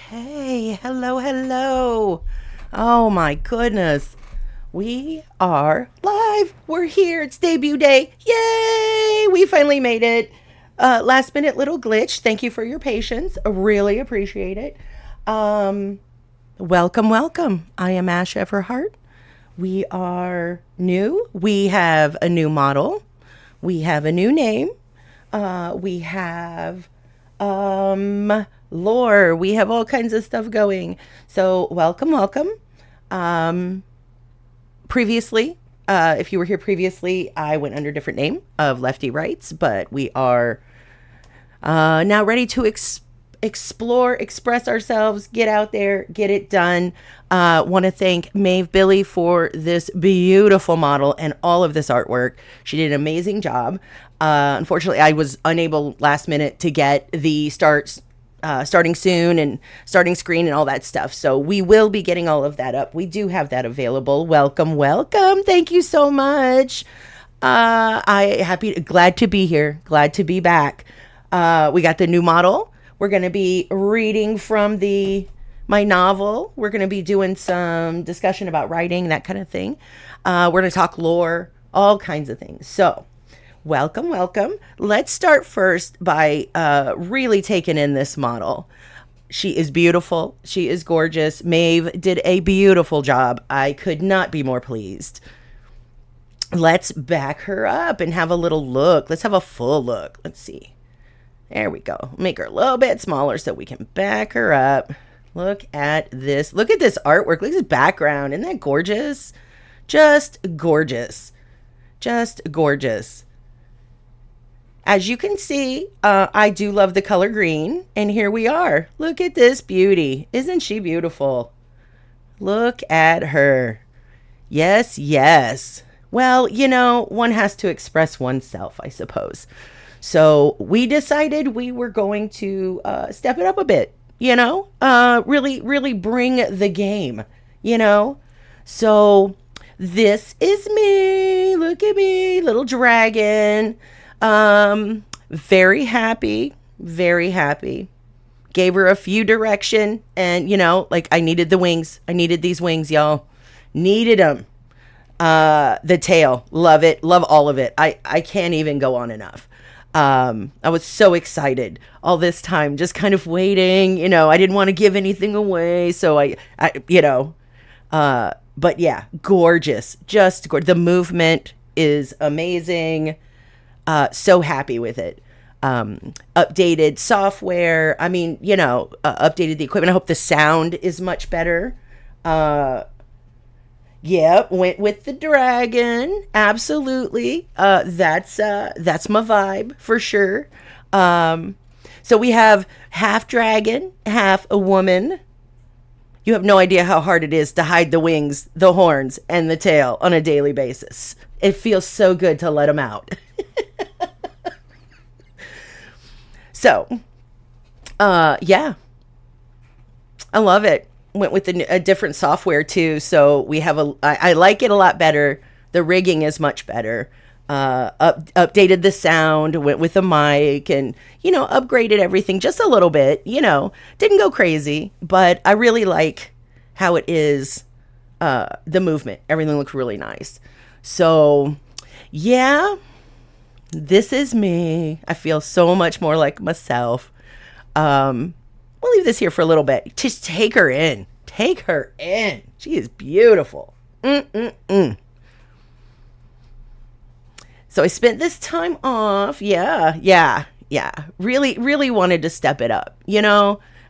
Hey, hello, hello. Oh my goodness. We are live. We're here. It's debut day. Yay! We finally made it. Last minute little glitch. Thank you for your patience. I really appreciate it. Um, welcome, welcome. I am Ash Everhart. We are new. We have a new model. We have a new name. We have lore. We have all kinds of stuff going. So welcome, welcome. Um, Previously, if you were here previously, I went under a different name of Lefty Rights, but we are now ready to explore, express ourselves, get out there, get it done. Want to thank Maeve Billy for this beautiful model and all of this artwork. She did an amazing job. Unfortunately, I was unable last minute to get the starting soon and starting screen and all that stuff. So we will be getting all of that up. We do have that available. Welcome, welcome. Thank you so much. Glad to be here. Glad to be back. We got the new model. We're going to be reading from the my novel. We're going to be doing some discussion about writing, that kind of thing. We're going to talk lore, all kinds of things. So, welcome, welcome. Let's start first by really taking in this model. She is beautiful. She is gorgeous. Maeve did a beautiful job. I could not be more pleased. Let's back her up and have a little look. Let's have a full look. Let's see. There we go. Make her a little bit smaller so we can back her up. Look at this. Look at this artwork. Look at this background. Isn't that gorgeous? Just gorgeous. Just gorgeous. As you can see, I do love the color green. And here we are. Look at this beauty. Isn't she beautiful? Look at her. Yes, yes. Well, one has to express oneself, I suppose. So we decided we were going to step it up a bit, really, really bring the game, you know? So this is me. Look at me, little dragon. Very happy, very happy. Gave her a few direction and, like I needed the wings. I needed these wings, y'all. Needed them. The tail, love it, love all of it. I can't even go on enough. I was so excited all this time, just kind of waiting. I didn't want to give anything away, so but yeah, gorgeous, just gorgeous. The movement is amazing. So happy with it. Updated software. I mean, updated the equipment. I hope the sound is much better. Yep, went with the dragon. Absolutely. That's my vibe for sure. So we have half dragon, half a woman. You have no idea how hard it is to hide the wings, the horns, and the tail on a daily basis. It feels so good to let them out. So, yeah, I love it. Went with a different software too, so we have I like it a lot better. The rigging is much better. Updated the sound, went with a mic, and upgraded everything just a little bit. Didn't go crazy, but I really like how it is. The movement, everything looks really nice. So, yeah, this is me. I feel so much more like myself. We'll leave this here for a little bit. Just take her in. Take her in. She is beautiful. Mm-mm-mm. So I spent this time off. Yeah. Really, really wanted to step it up.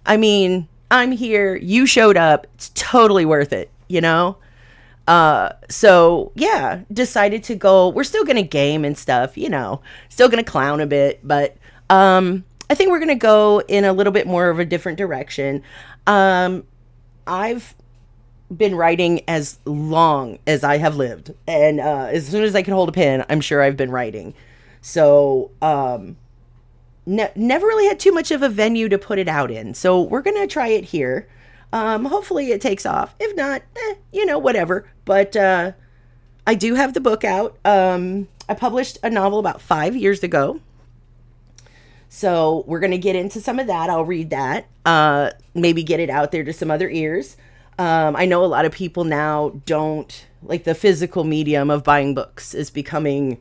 I mean, I'm here. You showed up. It's totally worth it. So yeah, decided to go. We're still gonna game and stuff. Still gonna clown a bit, but I think we're gonna go in a little bit more of a different direction. I've been writing as long as I have lived, and as soon as I can hold a pen, I'm sure I've been writing. So never really had too much of a venue to put it out in. So we're gonna try it here. Hopefully it takes off. If not, whatever. But I do have the book out. I published a novel about 5 years ago. So we're going to get into some of that. I'll read that, maybe get it out there to some other ears. I know a lot of people now don't like the physical medium of buying books is becoming,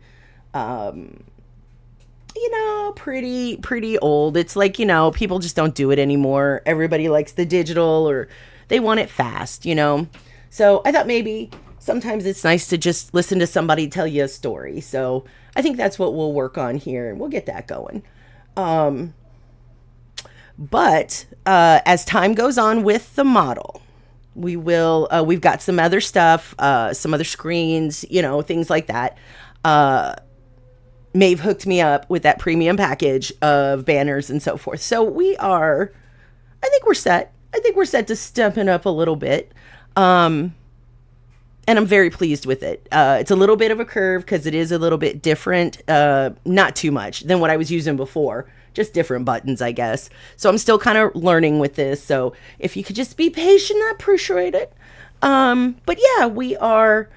pretty old. It's like, people just don't do it anymore. Everybody likes the digital or they want it fast. So I thought maybe sometimes it's nice to just listen to somebody tell you a story. So I think that's what we'll work on here and we'll get that going. But as time goes on with the model, we've got some other stuff, some other screens, things like that. Maeve hooked me up with that premium package of banners and so forth. So I think we're set. I think we're set to stepping up a little bit. And I'm very pleased with it. It's a little bit of a curve because it is a little bit different, not too much than what I was using before, just different buttons, I guess. So I'm still kind of learning with this. So if you could just be patient, I appreciate it. But yeah, we are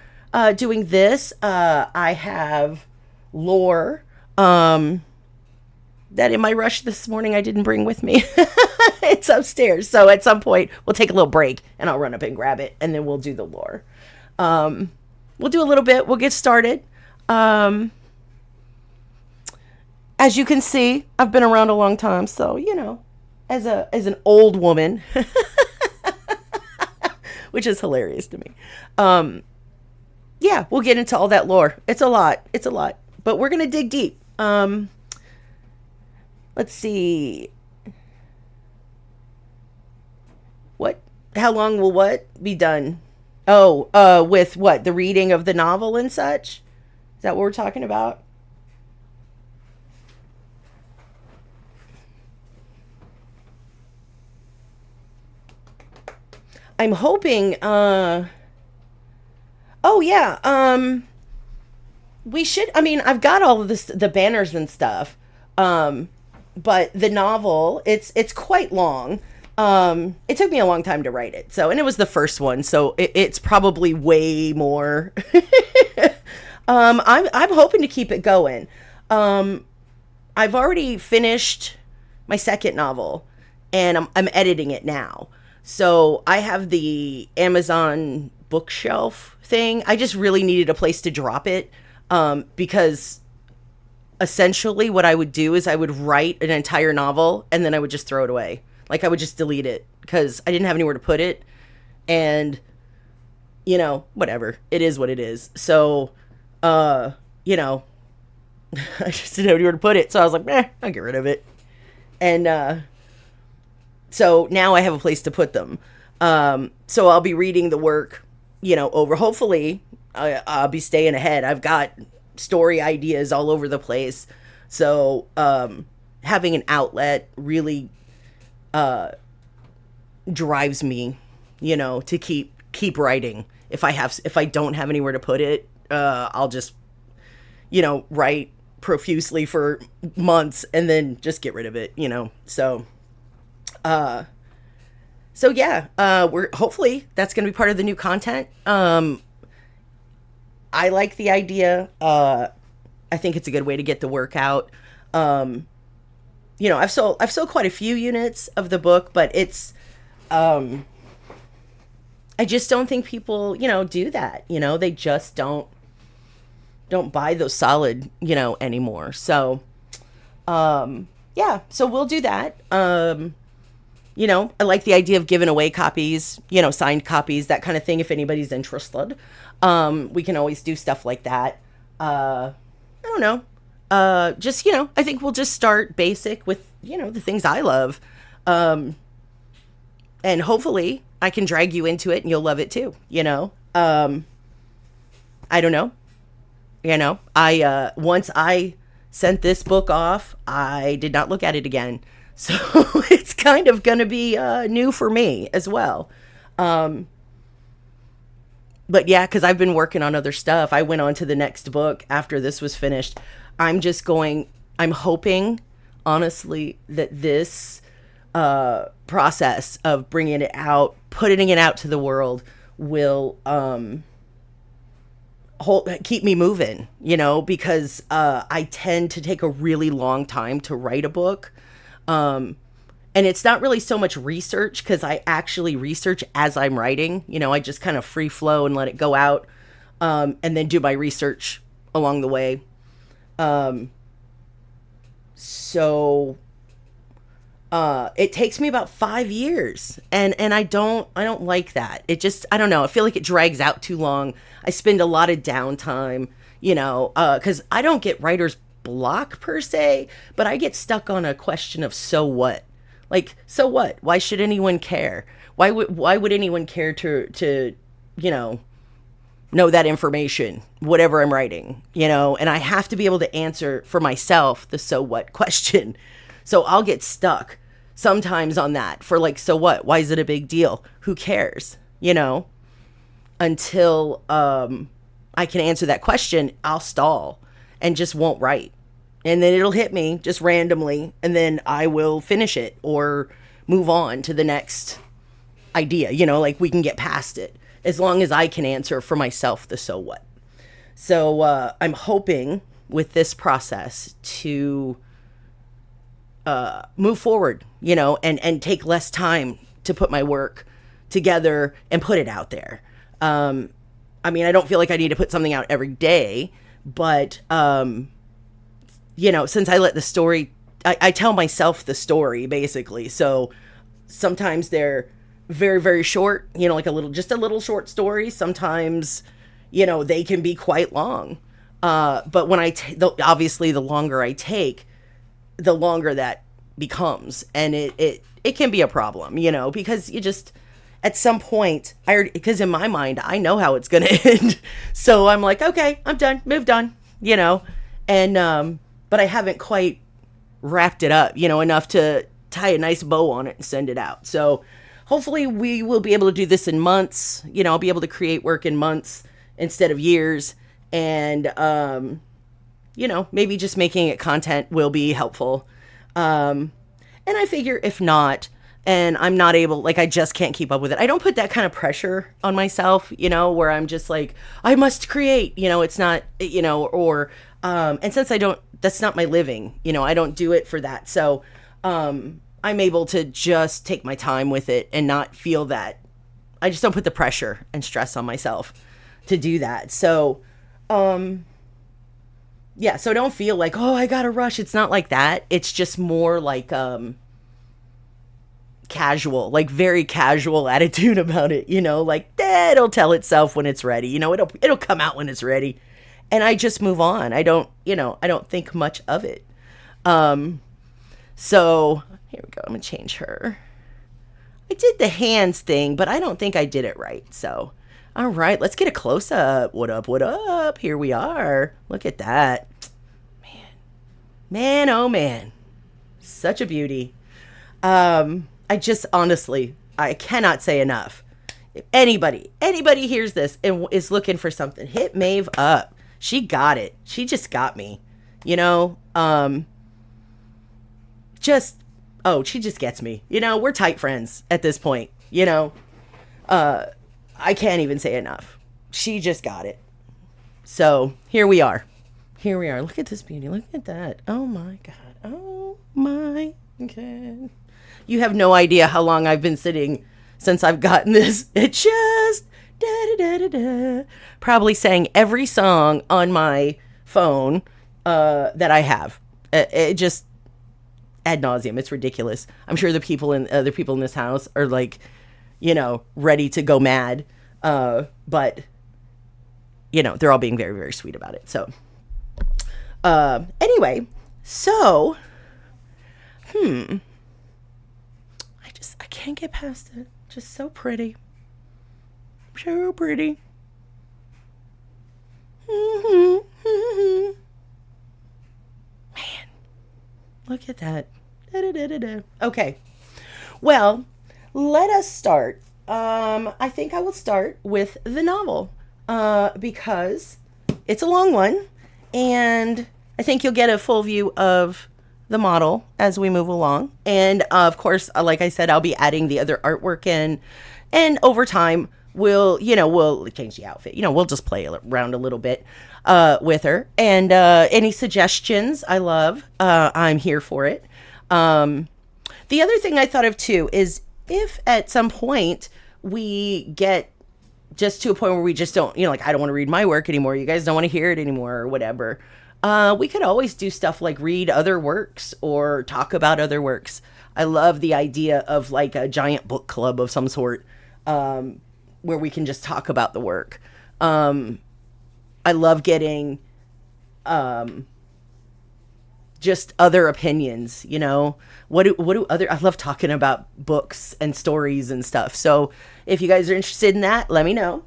doing this. I have lore that in my rush this morning I didn't bring with me. It's upstairs. So at some point we'll take a little break and I'll run up and grab it and then we'll do the lore. We'll do a little bit. We'll get started. As you can see, I've been around a long time, so as an old woman, which is hilarious to me. Yeah, we'll get into all that lore. It's a lot. But we're gonna dig deep. Let's see. How long will what be done? Oh, with what? The reading of the novel and such? Is that what we're talking about? I'm hoping, oh yeah, we should, I've got all of this, the banners and stuff. But the novel, it's quite long. It took me a long time to write it. So, and it was the first one, so it's probably way more. I'm hoping to keep it going. I've already finished my second novel, and I'm editing it now. So I have the Amazon bookshelf thing. I just really needed a place to drop it, because essentially what I would do is I would write an entire novel and then I would just throw it away. Like I would just delete it because I didn't have anywhere to put it. And, whatever. It is what it is. So, I just didn't have anywhere to put it. So I was like, I'll get rid of it. And so now I have a place to put them. So I'll be reading the work, over. Hopefully I'll be staying ahead. I've got story ideas all over the place. So having an outlet really drives me, to keep writing. If I don't have anywhere to put it, I'll just, write profusely for months and then just get rid of it, So, yeah, we're hopefully that's going to be part of the new content. I like the idea. I think it's a good way to get the work out. I've sold quite a few units of the book, but it's, I just don't think people, do that. They just don't buy those solid, anymore. So, yeah, so we'll do that. I like the idea of giving away copies, signed copies, that kind of thing. If anybody's interested, we can always do stuff like that. I don't know. I think we'll just start basic with, the things I love. And hopefully I can drag you into it and you'll love it too. I don't know. Once I sent this book off, I did not look at it again. So it's kind of going to be new for me as well. But yeah, because I've been working on other stuff. I went on to the next book after this was finished. I'm hoping, honestly, that this process of bringing it out, putting it out to the world will keep me moving, because I tend to take a really long time to write a book. And it's not really so much research because I actually research as I'm writing. I just kind of free flow and let it go out, and then do my research along the way. So it takes me about 5 years, and I don't like that. It just, I don't know. I feel like it drags out too long. I spend a lot of downtime, because I don't get writer's block per se, but I get stuck on a question of so what. Like, so what? Why should anyone care? Why would anyone care to you know know that information, whatever I'm writing, and I have to be able to answer for myself the so what question. So I'll get stuck sometimes on that for like, so what? Why is it a big deal? Who cares? Until I can answer that question, I'll stall and just won't write. And then it'll hit me just randomly, and then I will finish it or move on to the next idea, like we can get past it as long as I can answer for myself the so what. So I'm hoping with this process to move forward, and take less time to put my work together and put it out there. I don't feel like I need to put something out every day, but, since I let the story, I tell myself the story basically. So sometimes they're very, very short, like just a little short story. Sometimes, they can be quite long. But when obviously the longer I take, the longer that becomes, and it can be a problem, because you just, at some point, because in my mind, I know how it's going to end. So I'm like, okay, I'm done, moved on, and, but I haven't quite wrapped it up, enough to tie a nice bow on it and send it out. So hopefully we will be able to do this in months. I'll be able to create work in months instead of years. And, maybe just making it content will be helpful. And I figure if not, and I'm not able, like, I just can't keep up with it, I don't put that kind of pressure on myself, where I'm just like, I must create, it's not, and since that's not my living, I don't do it for that. So, I'm able to just take my time with it and not feel that I just don't put the pressure and stress on myself to do that. So, yeah, so don't feel like, oh, I gotta rush. It's not like that. It's just more like, casual, like very casual attitude about it, like it'll tell itself when it's ready, it'll come out when it's ready. And I just move on. I don't think much of it. So here we go. I'm gonna change her. I did the hands thing, but I don't think I did it right. So, all right, let's get a close up. What up? What up? Here we are. Look at that. Man, oh man. Such a beauty. I just honestly, I cannot say enough. If anybody hears this and is looking for something, hit Maeve up. She got it. She just got me. She just gets me. We're tight friends at this point. I can't even say enough. She just got it. So here we are. Look at this beauty. Look at that. Oh my God. Oh my God. You have no idea how long I've been sitting since I've gotten this. It just probably sang every song on my phone that I have. It just ad nauseum. It's ridiculous. I'm sure the other people in this house are like, ready to go mad. But they're all being very, very sweet about it. So, anyway, so, I can't get past it. Just so pretty. So pretty. Man, look at that. Da-da-da-da-da. Okay. Well, let us start. I think I will start with the novel because it's a long one, and I think you'll get a full view of the model as we move along. And of course, like I said, I'll be adding the other artwork in, and over time we'll change the outfit. We'll just play around a little bit with her. And any suggestions, I love. I'm here for it. The other thing I thought of too is if at some point we get just to a point where we just don't, like, I don't want to read my work anymore. You guys don't want to hear it anymore or whatever. We could always do stuff like read other works or talk about other works. I love the idea of like a giant book club of some sort, where we can just talk about the work. I love getting just other opinions. What do other, I love talking about books and stories and stuff. So if you guys are interested in that, let me know.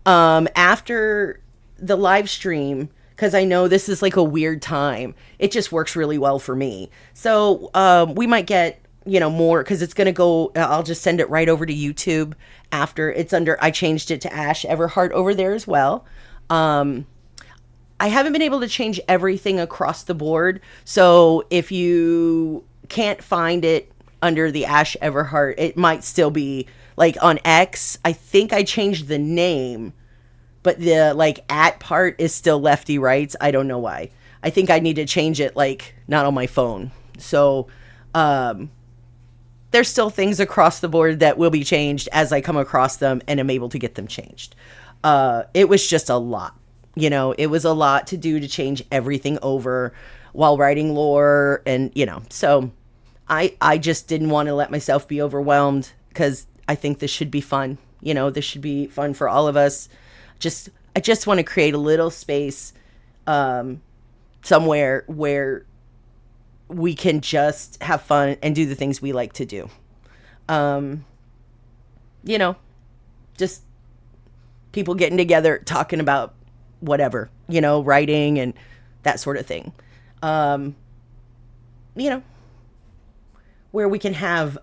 After the live stream, because I know this is like a weird time, it just works really well for me. So we might get more, because it's going to go, I'll just send it right over to YouTube after. It's under, I changed it to Ash Everhart over there as well. I haven't been able to change everything across the board. So if you can't find it under the Ash Everhart, it might still be like on X. I think I changed the name, but the like at part is still lefty rights. I don't know why. I think I need to change it, like not on my phone. So there's still things across the board that will be changed as I come across them and am able to get them changed. It was just a lot. It was a lot to do to change everything over while writing lore, and so I just didn't want to let myself be overwhelmed, because I think this should be fun. This should be fun for all of us. I just want to create a little space somewhere where we can just have fun and do the things we like to do. Um, just people getting together, talking about whatever, writing and that sort of thing. Um, you know, where we can have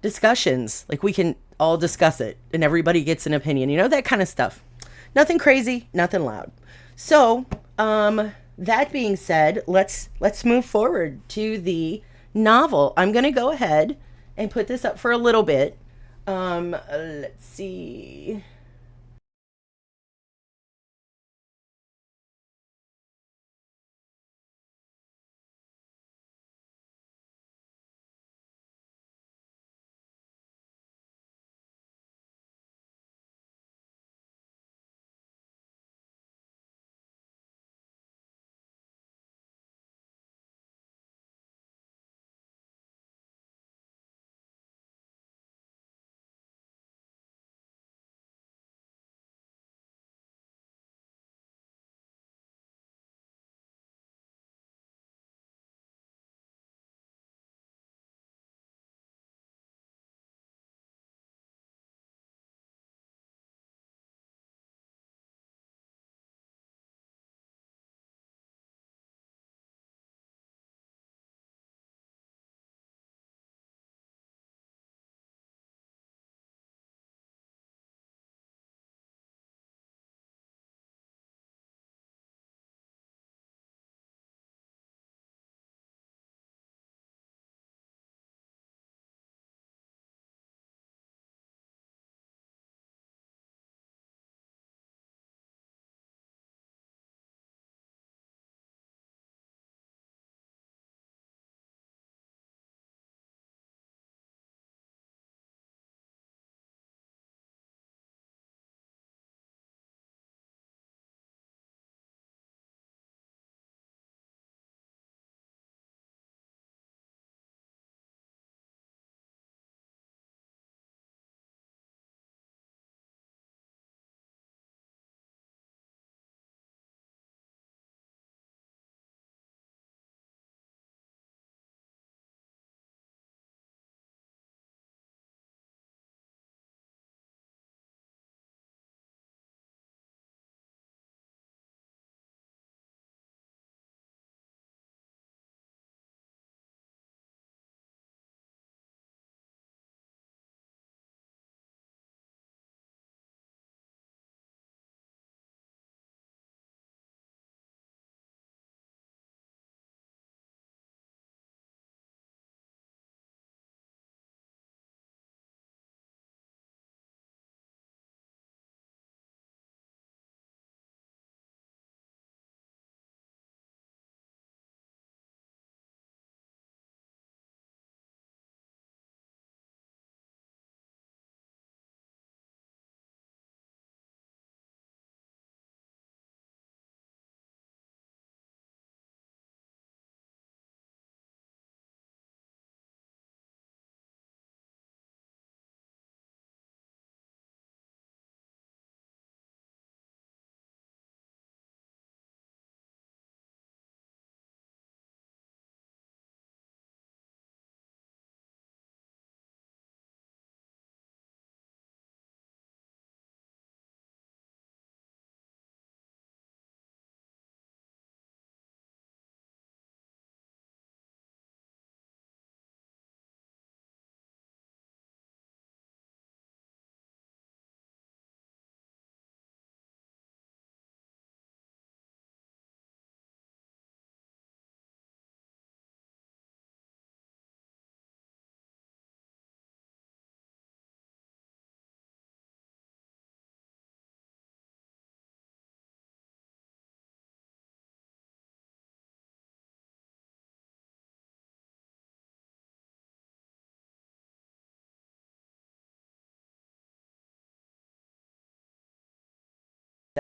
discussions, like we can all discuss it and everybody gets an opinion, that kind of stuff. Nothing crazy, nothing loud. So, that being said, let's move forward to the novel. I'm going to go ahead and put this up for a little bit. Let's see.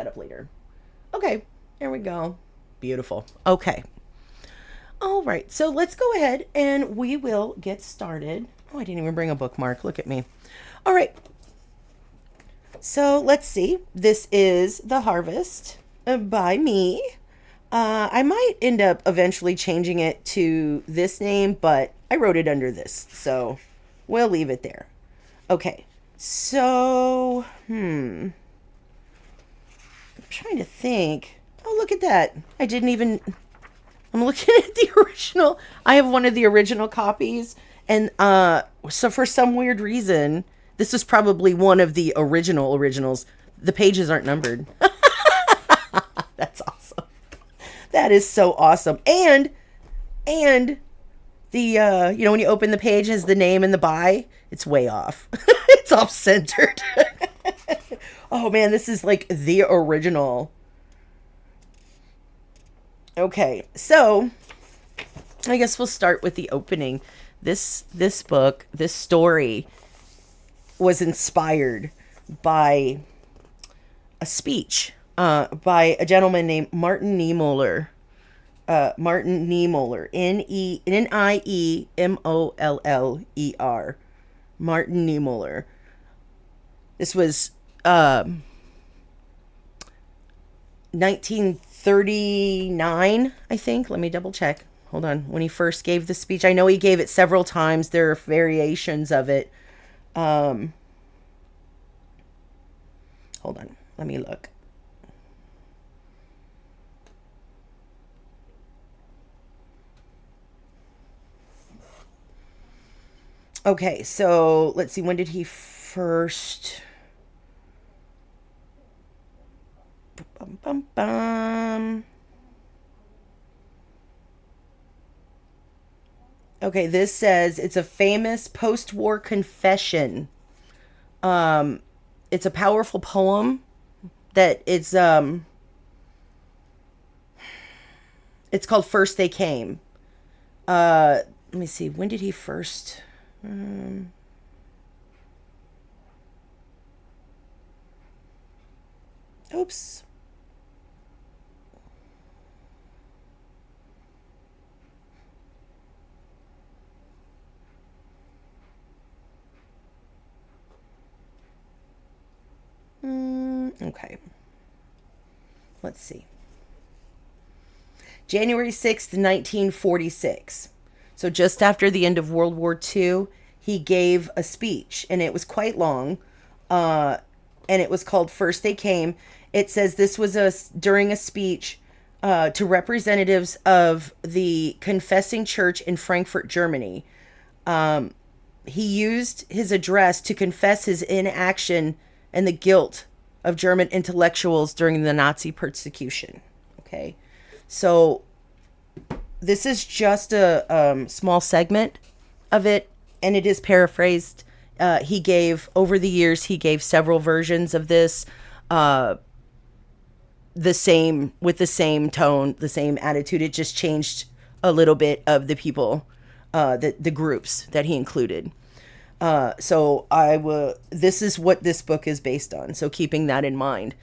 that up later. Okay, there we go. Beautiful. Okay. All right, so let's go ahead and we will get started. Oh, I didn't even bring a bookmark. Look at me. All right. So let's see. This is The Harvest by me. I might end up eventually changing it to this name, but I wrote it under this, so we'll leave it there. Okay, so, I'm trying to think. Oh, look at that. I'm looking at the original. I have one of the original copies, and so for some weird reason, this is probably one of the originals. The pages aren't numbered. That's awesome. That is so awesome. And the when you open the page has the name and the by, it's way off. It's off centered. Oh man, this is like the original. Okay, so I guess we'll start with the opening. This book, this story was inspired by a speech by a gentleman named Martin Niemöller. Martin Niemöller. Niemoller. Martin Niemöller. This was 1939, I think. Let me double check. Hold on. When he first gave the speech. I know he gave it several times. There are variations of it. Hold on. Let me look. Okay, so let's see. When did he first... Bum, bum, bum. Okay, this says it's a famous post-war confession. It's a powerful poem that it's called First They Came. Let me see. When did he first... Oops. Okay. Let's see. January 6th, 1946. So just after the end of World War II, he gave a speech, and it was quite long, and it was called First They Came. It says this was during a speech to representatives of the Confessing Church in Frankfurt, Germany. He used his address to confess his inaction and the guilt of German intellectuals during the Nazi persecution. Okay, so this is just a small segment of it, and it is paraphrased. Over the years, he gave several versions of this, with the same tone, the same attitude. It just changed a little bit of the people, the groups that he included. This is what this book is based on. So keeping that in mind.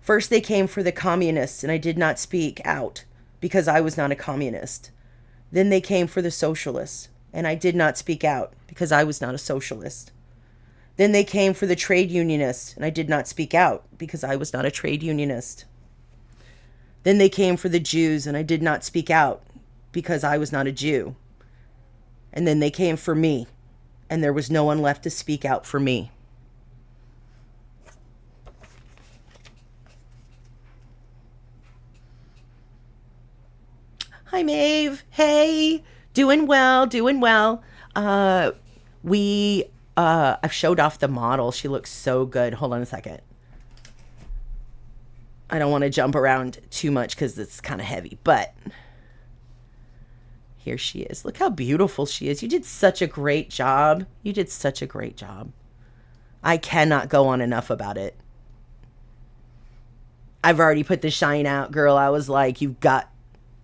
First they came for the communists, and I did not speak out because I was not a communist. Then they came for the socialists, and I did not speak out because I was not a socialist. Then they came for the trade unionists, and I did not speak out because I was not a trade unionist. Then they came for the Jews, and I did not speak out because I was not a Jew. And then they came for me, and there was no one left to speak out for me. Hi, Maeve. Hey, doing well, doing well. I've showed off the model. She looks so good. Hold on a second. I don't want to jump around too much because it's kind of heavy, but here she is. Look how beautiful she is. You did such a great job. You did such a great job. I cannot go on enough about it. I've already put the shine out, girl. I was like, you got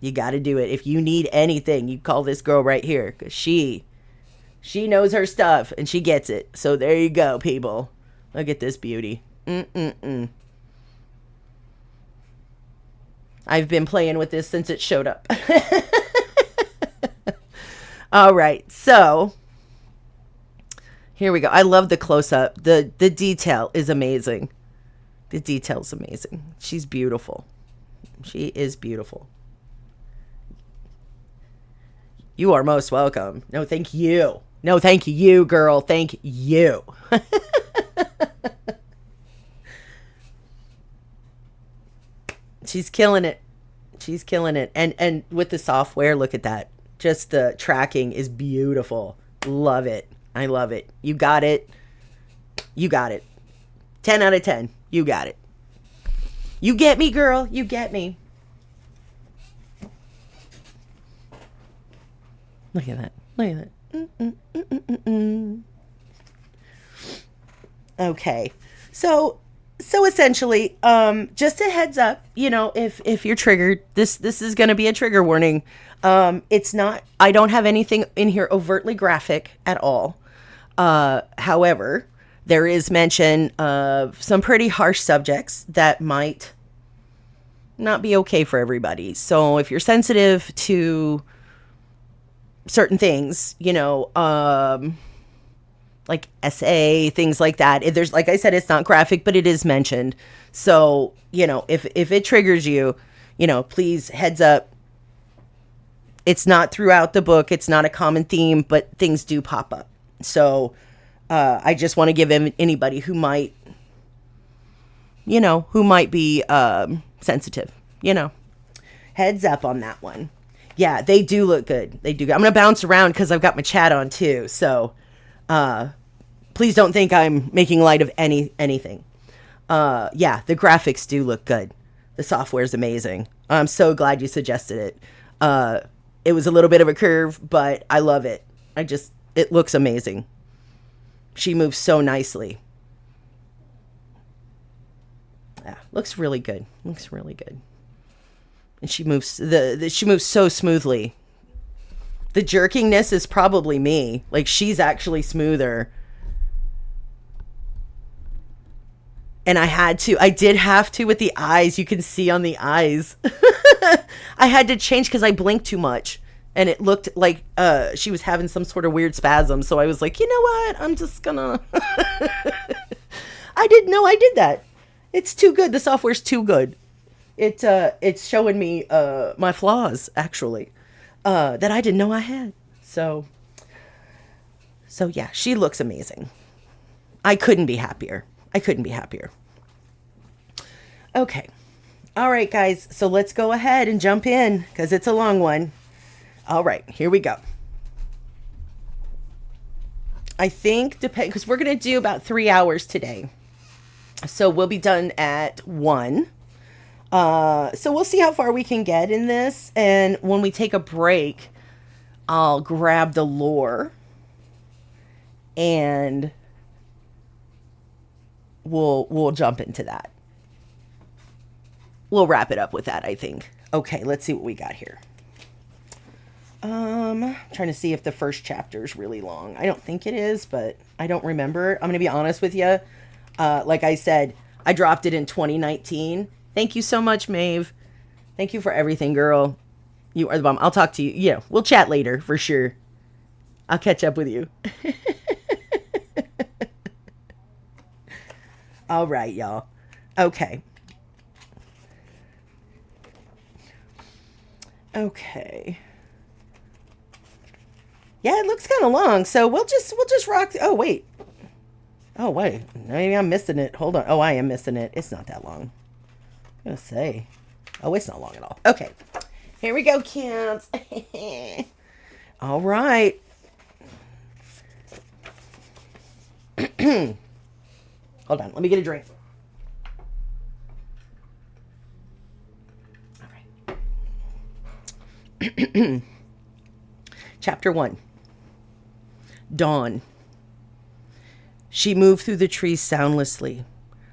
to do it. If you need anything, you call this girl right here, because she knows her stuff and she gets it. So there you go, people. Look at this beauty. I've been playing with this since it showed up. All right, so here we go. I love the close up. The detail is amazing. The detail's amazing. She's beautiful. She is beautiful. You are most welcome. No, thank you. No, thank you, girl. Thank you. She's killing it. She's killing it. And with the software, look at that. Just the tracking is beautiful. Love it. I love it. You got it. You got it. 10 out of 10. You got it. You get me, girl. You get me. Look at that. Look at that. Okay. So essentially, just a heads up, if you're triggered, this is going to be a trigger warning. It's not, I don't have anything in here overtly graphic at all. However, there is mention of some pretty harsh subjects that might not be okay for everybody. So if you're sensitive to certain things, like SA, things like that. There's, like I said, it's not graphic, but it is mentioned. So, if it triggers you, please heads up. It's not throughout the book. It's not a common theme, but things do pop up. So, I just want to give anybody who might be sensitive, heads up on that one. Yeah, they do look good. They do. I'm going to bounce around because I've got my chat on too. So, please don't think I'm making light of anything. Yeah, the graphics do look good. The software is amazing. I'm so glad you suggested it. It was a little bit of a curve, but I love it. It looks amazing. She moves so nicely. Yeah, looks really good. Looks really good. And she moves she moves so smoothly. The jerkingness is probably me. Like, she's actually smoother. And I did have to with the eyes. You can see on the eyes. I had to change because I blinked too much. And it looked like she was having some sort of weird spasm. So I was like, you know what? I'm just gonna... I didn't know I did that. It's too good. The software's too good. It's showing me my flaws, actually, that I didn't know I had. So yeah, she looks amazing. I couldn't be happier. Okay. All right, guys. So let's go ahead and jump in because it's a long one. All right, here we go. I think, because we're going to do about 3 hours today. So we'll be done at 1. So we'll see how far we can get in this. And when we take a break, I'll grab the lore and we'll jump into that. We'll wrap it up with that, I think. Okay, let's see what we got here. Trying to see if the first chapter is really long. I don't think it is, but I don't remember. I'm going to be honest with you. Like I said, I dropped it in 2019. Thank you so much, Maeve. Thank you for everything, girl. You are the bomb. I'll talk to you. Yeah, we'll chat later for sure. I'll catch up with you. All right, y'all. Okay. Yeah, it looks kind of long, so we'll just rock. Oh wait. Maybe I'm missing it. Hold on. Oh, I am missing it. It's not that long. I'm gonna say. Oh, it's not long at all. Okay. Here we go, kids. All right. Hold on. Let me get a drink. All right. Chapter 1. Dawn. She moved through the trees soundlessly,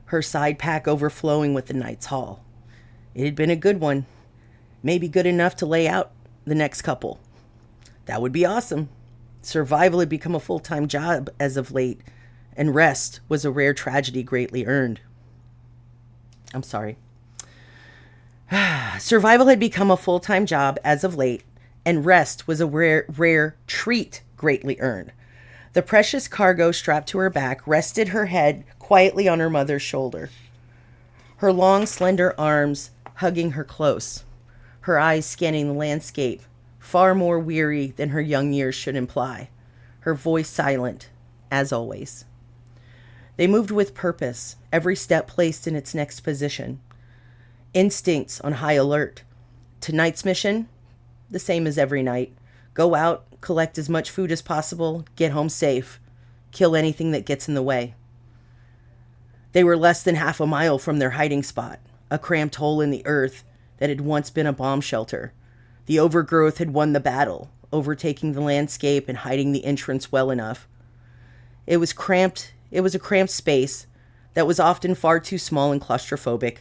her side pack overflowing with the night's haul. It had been a good one, maybe good enough to lay out the next couple. That would be awesome. Survival had become a full-time job as of late, and rest was a rare tragedy greatly earned. I'm sorry. Survival had become a full-time job as of late, and rest was a rare treat greatly earned. The precious cargo strapped to her back rested her head quietly on her mother's shoulder, her long, slender arms hugging her close, her eyes scanning the landscape, far more weary than her young years should imply, her voice silent, as always. They moved with purpose, every step placed in its next position. Instincts on high alert. Tonight's mission, the same as every night. Go out, collect as much food as possible, get home safe, kill anything that gets in the way. They were less than half a mile from their hiding spot, a cramped hole in the earth that had once been a bomb shelter. The overgrowth had won the battle, overtaking the landscape and hiding the entrance well enough. It was a cramped space that was often far too small and claustrophobic,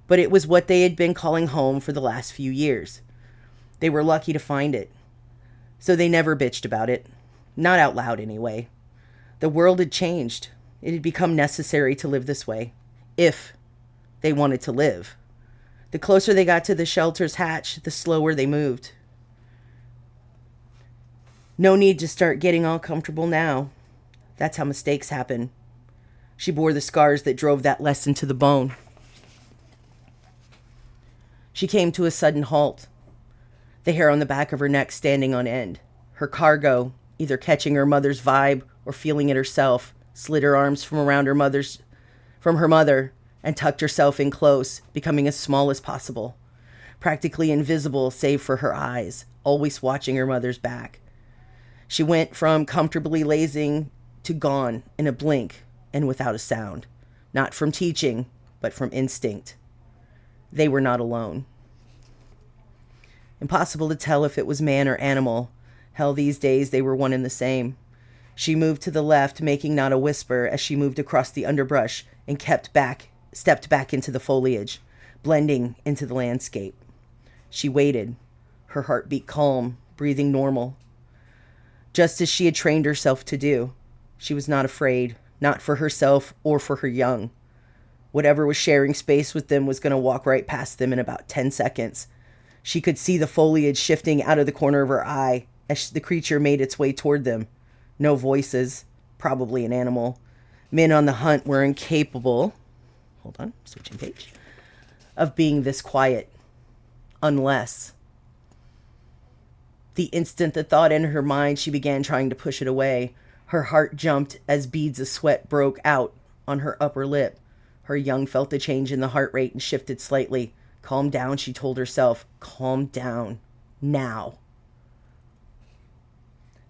but it was what they had been calling home for the last few years. They were lucky to find it, so they never bitched about it. Not out loud, anyway. The world had changed. It had become necessary to live this way, if they wanted to live. The closer they got to the shelter's hatch, the slower they moved. No need to start getting all comfortable now. That's how mistakes happen. She bore the scars that drove that lesson to the bone. She came to a sudden halt, the hair on the back of her neck standing on end. Her cargo, either catching her mother's vibe or feeling it herself, slid her arms from her mother and tucked herself in close, becoming as small as possible, practically invisible save for her eyes, always watching her mother's back. She went from comfortably lazing to gone in a blink and without a sound, not from teaching, but from instinct. They were not alone. Impossible to tell if it was man or animal. Hell, these days they were one and the same. She moved to the left, making not a whisper as she moved across the underbrush and stepped back into the foliage, blending into the landscape. She waited, her heartbeat calm, breathing normal. Just as she had trained herself to do. She was not afraid, not for herself or for her young. Whatever was sharing space with them was going to walk right past them in about 10 seconds. She could see the foliage shifting out of the corner of her eye as the creature made its way toward them. No voices, probably an animal. Men on the hunt were incapable, switching page, of being this quiet. Unless. The instant the thought entered her mind, she began trying to push it away. Her heart jumped as beads of sweat broke out on her upper lip. Her young felt a change in the heart rate and shifted slightly. Calm down, she told herself. Calm down. Now.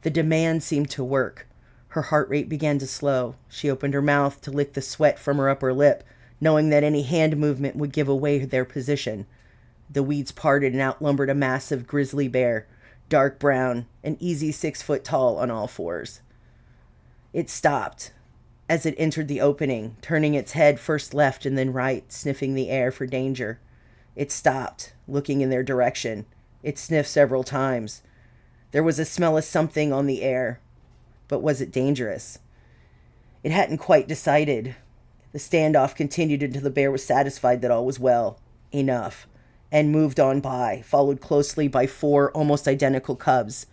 The demand seemed to work. Her heart rate began to slow. She opened her mouth to lick the sweat from her upper lip, knowing that any hand movement would give away their position. The weeds parted and outlumbered a massive grizzly bear, dark brown, and easy 6 foot tall on all fours. It stopped as it entered the opening, turning its head first left and then right, sniffing the air for danger. It stopped, looking in their direction. It sniffed several times. There was a smell of something on the air, but was it dangerous? It hadn't quite decided. The standoff continued until the bear was satisfied that all was well, enough, and moved on by, followed closely by 4 almost identical cubs.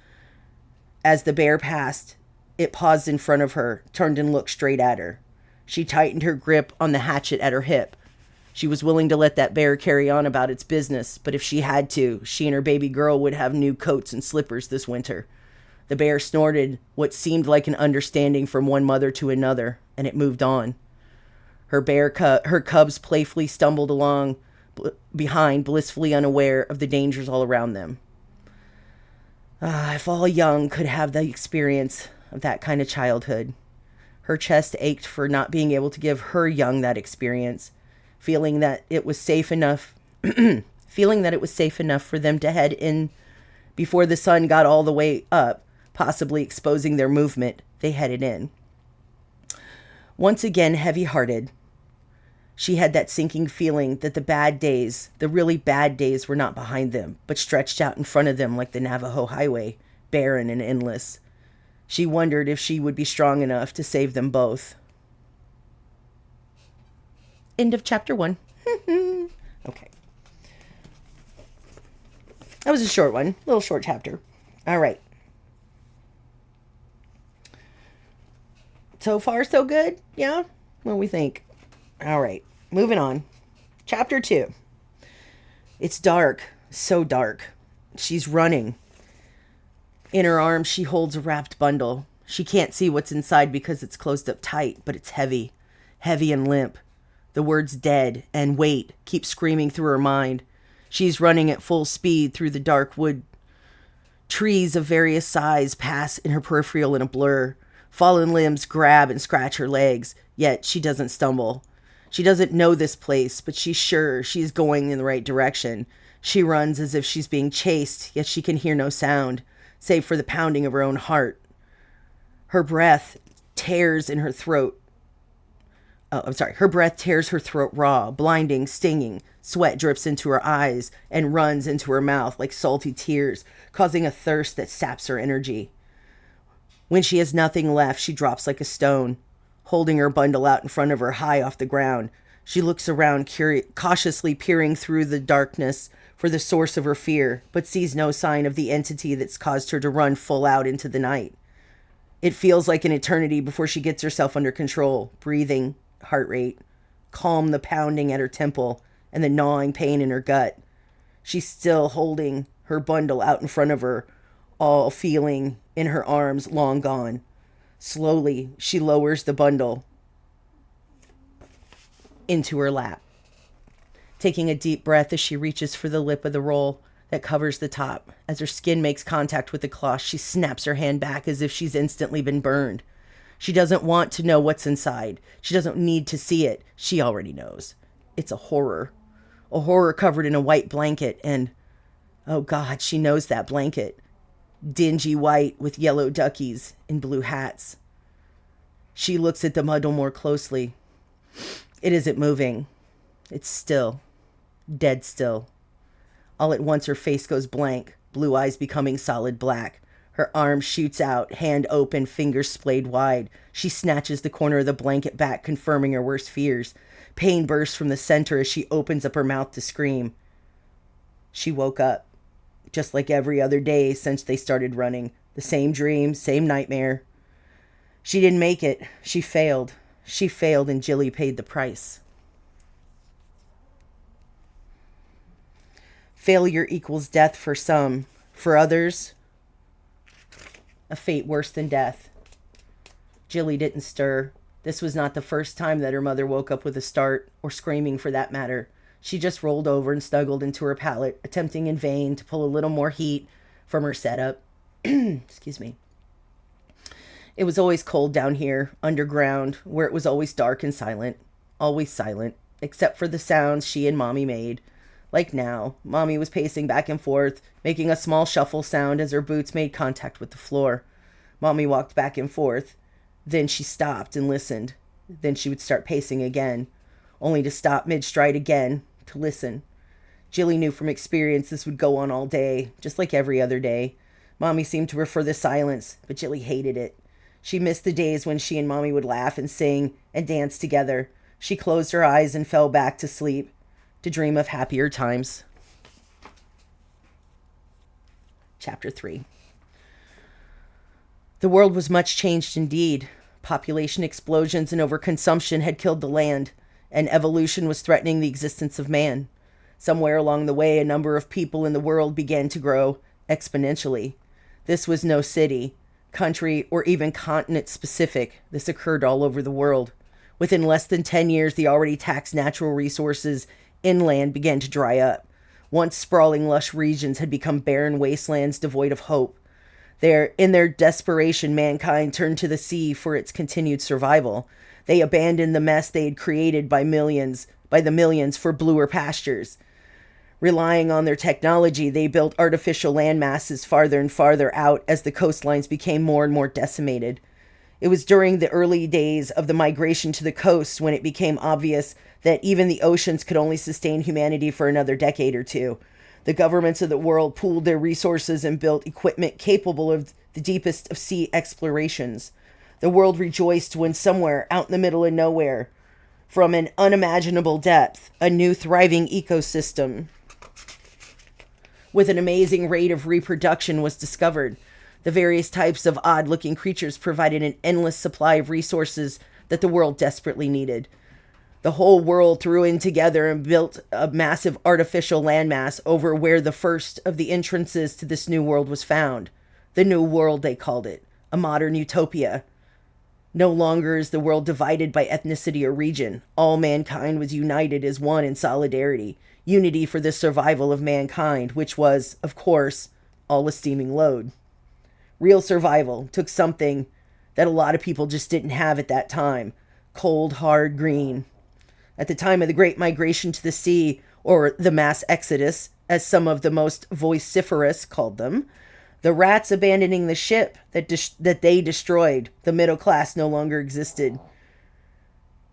As the bear passed, it paused in front of her, turned and looked straight at her. She tightened her grip on the hatchet at her hip. She was willing to let that bear carry on about its business, but if she had to, she and her baby girl would have new coats and slippers this winter. The bear snorted what seemed like an understanding from one mother to another, and it moved on. Her cubs playfully stumbled along behind, blissfully unaware of the dangers all around them. If all young could have the experience of that kind of childhood. Her chest ached for not being able to give her young that experience, feeling that it was safe enough for them to head in before the sun got all the way up, possibly exposing their movement. They headed in. Once again, heavy-hearted, she had that sinking feeling that the really bad days were not behind them, but stretched out in front of them like the Navajo highway, barren and endless. She wondered if she would be strong enough to save them both. End of chapter 1. Okay. That was a short one, little short chapter. All right. So far, so good? Yeah? What do we think? All right. Moving on. Chapter 2. It's dark. So dark. She's running. In her arms, she holds a wrapped bundle. She can't see what's inside because it's closed up tight, but it's heavy. Heavy and limp. The words dead and wait keep screaming through her mind. She's running at full speed through the dark wood. Trees of various size pass in her peripheral in a blur. Fallen limbs grab and scratch her legs, yet she doesn't stumble. She doesn't know this place, but she's sure she's going in the right direction. She runs as if she's being chased, yet she can hear no sound, save for the pounding of her own heart. Her breath tears in her throat. Her breath tears her throat raw, blinding, stinging. Sweat drips into her eyes and runs into her mouth like salty tears, causing a thirst that saps her energy. When she has nothing left, she drops like a stone, holding her bundle out in front of her high off the ground. She looks around, cautiously peering through the darkness for the source of her fear, but sees no sign of the entity that's caused her to run full out into the night. It feels like an eternity before she gets herself under control, breathing, heart rate, calm the pounding at her temple and the gnawing pain in her gut. She's still holding her bundle out in front of her, all feeling in her arms long gone. Slowly, she lowers the bundle into her lap, taking a deep breath as she reaches for the lip of the roll that covers the top. As her skin makes contact with the cloth, she snaps her hand back as if she's instantly been burned. She doesn't want to know what's inside. She doesn't need to see it. She already knows. It's a horror. A horror covered in a white blanket and, oh God, she knows that blanket. Dingy white with yellow duckies in blue hats. She looks at the bundle more closely. It isn't moving. It's still. Dead still. All at once her face goes blank, blue eyes becoming solid black. Her arm shoots out, hand open, fingers splayed wide. She snatches the corner of the blanket back, confirming her worst fears. Pain bursts from the center as she opens up her mouth to scream. She woke up, just like every other day since they started running. The same dream, same nightmare. She didn't make it. She failed. She failed and Jilly paid the price. Failure equals death for some. For others, a fate worse than death. Jilly didn't stir. This was not the first time that her mother woke up with a start, or screaming for that matter. She just rolled over and snuggled into her pallet, attempting in vain to pull a little more heat from her setup. Excuse me. It was always cold down here, underground, where it was always dark and silent. Always silent, except for the sounds she and Mommy made. Like now, Mommy was pacing back and forth, making a small shuffle sound as her boots made contact with the floor. Mommy walked back and forth. Then she stopped and listened. Then she would start pacing again, only to stop mid-stride again, to listen. Jilly knew from experience this would go on all day, just like every other day. Mommy seemed to prefer the silence, but Jilly hated it. She missed the days when she and Mommy would laugh and sing and dance together. She closed her eyes and fell back to sleep, to dream of happier times. Chapter 3. The world was much changed indeed. Population explosions and overconsumption had killed the land, and evolution was threatening the existence of man. Somewhere along the way, a number of people in the world began to grow exponentially. This was no city, country, or even continent specific. This occurred all over the world. Within less than 10 years, the already taxed natural resources inland began to dry up. Once sprawling, lush regions had become barren wastelands devoid of hope. In their desperation, mankind turned to the sea for its continued survival. They abandoned the mess they had created by the millions for bluer pastures. Relying on their technology, they built artificial land masses farther and farther out as the coastlines became more and more decimated. It was during the early days of the migration to the coast when it became obvious that even the oceans could only sustain humanity for another decade or two. The governments of the world pooled their resources and built equipment capable of the deepest of sea explorations. The world rejoiced when somewhere out in the middle of nowhere, from an unimaginable depth, a new thriving ecosystem with an amazing rate of reproduction was discovered. The various types of odd-looking creatures provided an endless supply of resources that the world desperately needed. The whole world threw in together and built a massive artificial landmass over where the first of the entrances to this new world was found. The New World, they called it, a modern utopia. No longer is the world divided by ethnicity or region. All mankind was united as one in solidarity, unity for the survival of mankind, which was, of course, all a steaming load. Real survival took something that a lot of people just didn't have at that time: cold, hard green. At the time of the Great Migration to the Sea, or the mass exodus, as some of the most vociferous called them, the rats abandoning the ship that they destroyed, the middle class no longer existed.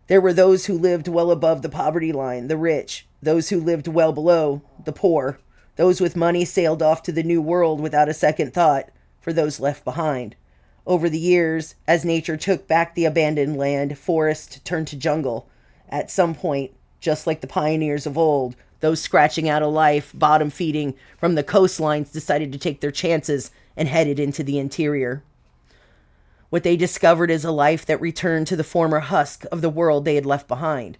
There were those who lived well above the poverty line, the rich, those who lived well below, the poor. Those with money sailed off to the New World without a second thought for those left behind. Over the years, as nature took back the abandoned land, forest turned to jungle. At some point, just like the pioneers of old, those scratching out a life, bottom feeding from the coastlines decided to take their chances and headed into the interior. What they discovered is a life that returned to the former husk of the world they had left behind.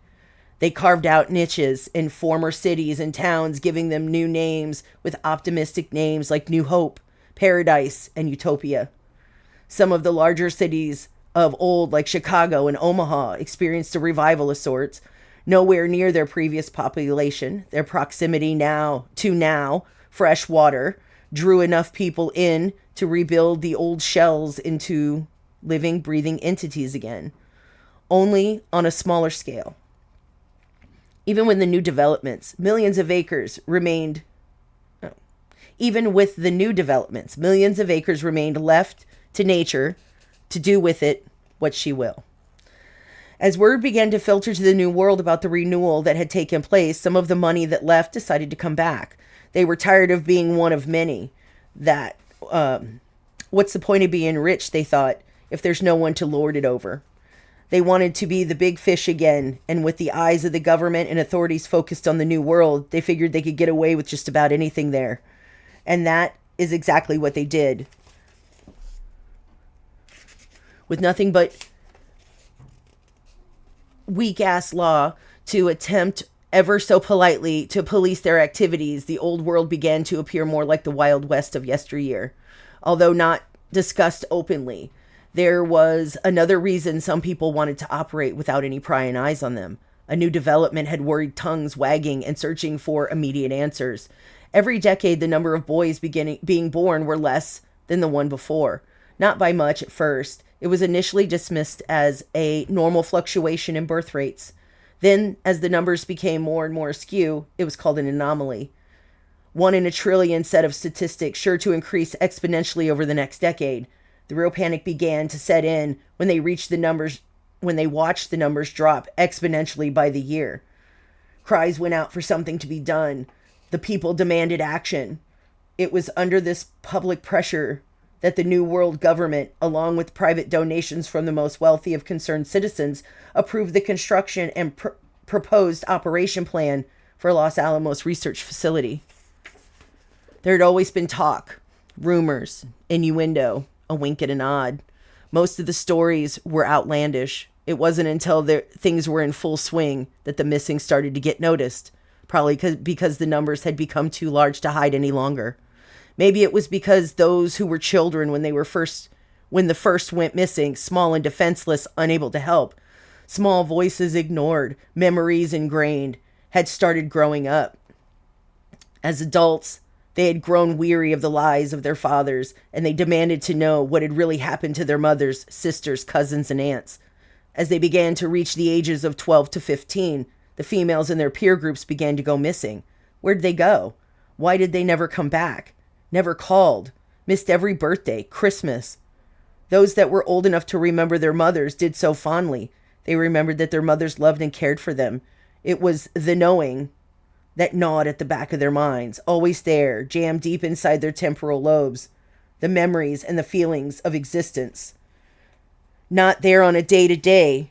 They carved out niches in former cities and towns, giving them new names with optimistic names like New Hope, Paradise, and Utopia. Some of the larger cities of old, like Chicago and Omaha, experienced a revival of sorts, nowhere near their previous population. Their proximity now, fresh water, drew enough people in to rebuild the old shells into living, breathing entities again, only on a smaller scale. Even when the new developments, millions of acres remained left to nature to do with it what she will. As word began to filter to the New World about the renewal that had taken place, some of the money that left decided to come back. They were tired of being one of many. What's the point of being rich, they thought, if there's no one to lord it over? They wanted to be the big fish again, and with the eyes of the government and authorities focused on the New World, they figured they could get away with just about anything there. And that is exactly what they did. With nothing but weak-ass law to attempt ever so politely to police their activities, the old world began to appear more like the Wild West of yesteryear. Although not discussed openly, there was another reason some people wanted to operate without any prying eyes on them. A new development had worried tongues wagging and searching for immediate answers. Every decade, the number of boys being born were less than the one before. Not by much at first. It was initially dismissed as a normal fluctuation in birth rates. Then, as the numbers became more and more askew, it was called an anomaly. 1 in a trillion set of statistics, sure to increase exponentially over the next decade. The real panic began to set in when they watched the numbers drop exponentially by the year. Cries went out for something to be done. The people demanded action. It was under this public pressure that the New World government, along with private donations from the most wealthy of concerned citizens, approved the construction and proposed operation plan for Los Alamos Research Facility. There had always been talk, rumors, innuendo, a wink and a nod. Most of the stories were outlandish. It wasn't until things were in full swing that the missing started to get noticed, probably because the numbers had become too large to hide any longer. Maybe it was because those who were children when the first went missing, small and defenseless, unable to help, small voices ignored, memories ingrained, had started growing up. As adults, they had grown weary of the lies of their fathers, and they demanded to know what had really happened to their mothers, sisters, cousins, and aunts. As they began to reach the ages of 12 to 15, the females in their peer groups began to go missing. Where'd they go? Why did they never come back? Never called, missed every birthday, Christmas. Those that were old enough to remember their mothers did so fondly. They remembered that their mothers loved and cared for them. It was the knowing that gnawed at the back of their minds, always there, jammed deep inside their temporal lobes. The memories and the feelings of existence. Not there on a day-to-day,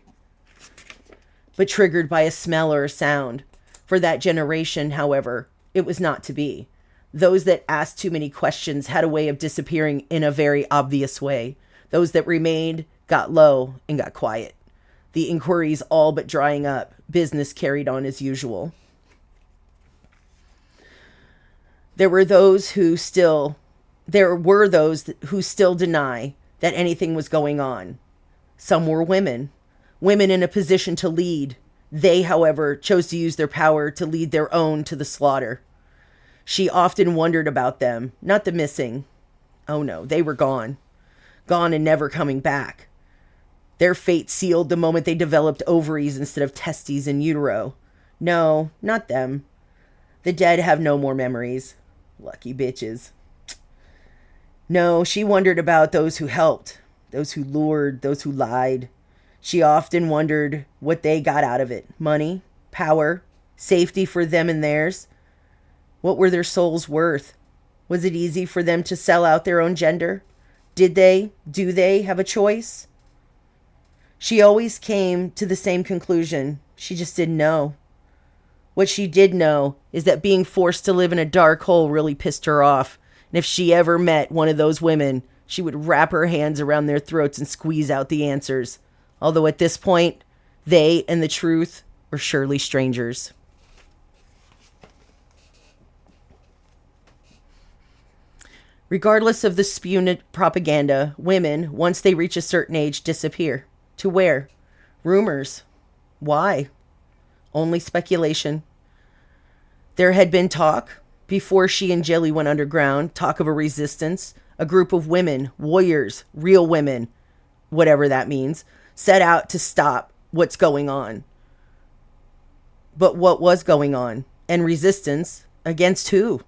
but triggered by a smell or a sound. For that generation, however, it was not to be. Those that asked too many questions had a way of disappearing in a very obvious way. Those that remained got low and got quiet. The inquiries all but drying up. Business carried on as usual. There were those who still deny that anything was going on. Some were women in a position to lead. They, however, chose to use their power to lead their own to the slaughter. She often wondered about them, not the missing. Oh no, they were gone. Gone and never coming back. Their fate sealed the moment they developed ovaries instead of testes in utero. No, not them. The dead have no more memories. Lucky bitches. No, she wondered about those who helped, those who lured, those who lied. She often wondered what they got out of it. Money, power, safety for them and theirs. What were their souls worth? Was it easy for them to sell out their own gender? Do they have a choice? She always came to the same conclusion. She just didn't know. What she did know is that being forced to live in a dark hole really pissed her off. And if she ever met one of those women, she would wrap her hands around their throats and squeeze out the answers. Although at this point, they and the truth were surely strangers. Regardless of the spewed propaganda, women, once they reach a certain age, disappear. To where? Rumors. Why? Only speculation. There had been talk, before she and Jilly went underground, talk of a resistance, a group of women, warriors, real women, whatever that means, set out to stop what's going on. But what was going on? And resistance against who?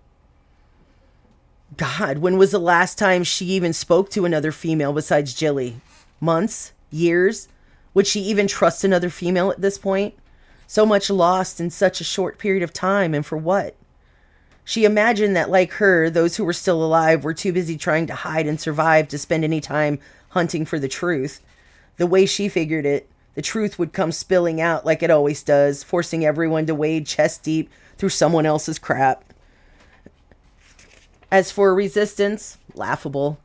God, when was the last time she even spoke to another female besides Jilly? Months? Years? Would she even trust another female at this point? So much lost in such a short period of time, and for what? She imagined that, like her, those who were still alive were too busy trying to hide and survive to spend any time hunting for the truth. The way she figured it, the truth would come spilling out like it always does, forcing everyone to wade chest deep through someone else's crap. As for resistance, laughable.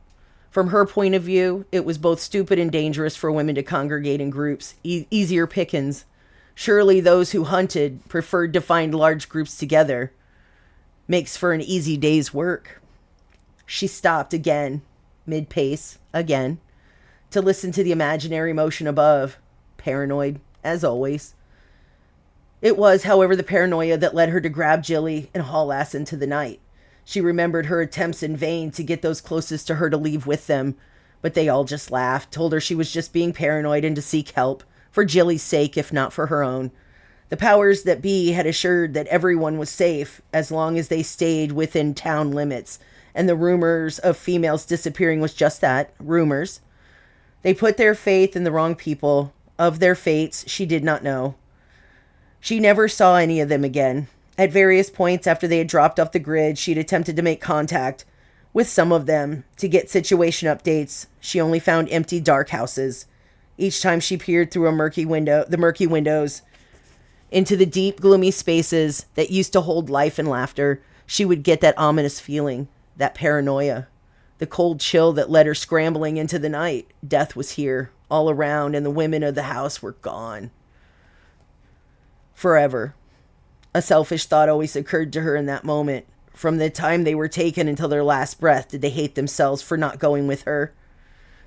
From her point of view, it was both stupid and dangerous for women to congregate in groups, easier pickings. Surely those who hunted preferred to find large groups together. Makes for an easy day's work. She stopped again, mid-pace, again, to listen to the imaginary motion above. Paranoid, as always. It was, however, the paranoia that led her to grab Jilly and haul ass into the night. She remembered her attempts in vain to get those closest to her to leave with them, but they all just laughed, told her she was just being paranoid and to seek help, for Jilly's sake, if not for her own. The powers that be had assured that everyone was safe as long as they stayed within town limits, and the rumors of females disappearing was just that, rumors. They put their faith in the wrong people. Of their fates, she did not know. She never saw any of them again. At various points after they had dropped off the grid, she'd attempted to make contact with some of them to get situation updates. She only found empty, dark houses. Each time she peered through the murky windows, into the deep, gloomy spaces that used to hold life and laughter, she would get that ominous feeling, that paranoia, the cold chill that led her scrambling into the night. Death was here, all around, and the women of the house were gone. Forever. A selfish thought always occurred to her in that moment. From the time they were taken until their last breath, did they hate themselves for not going with her?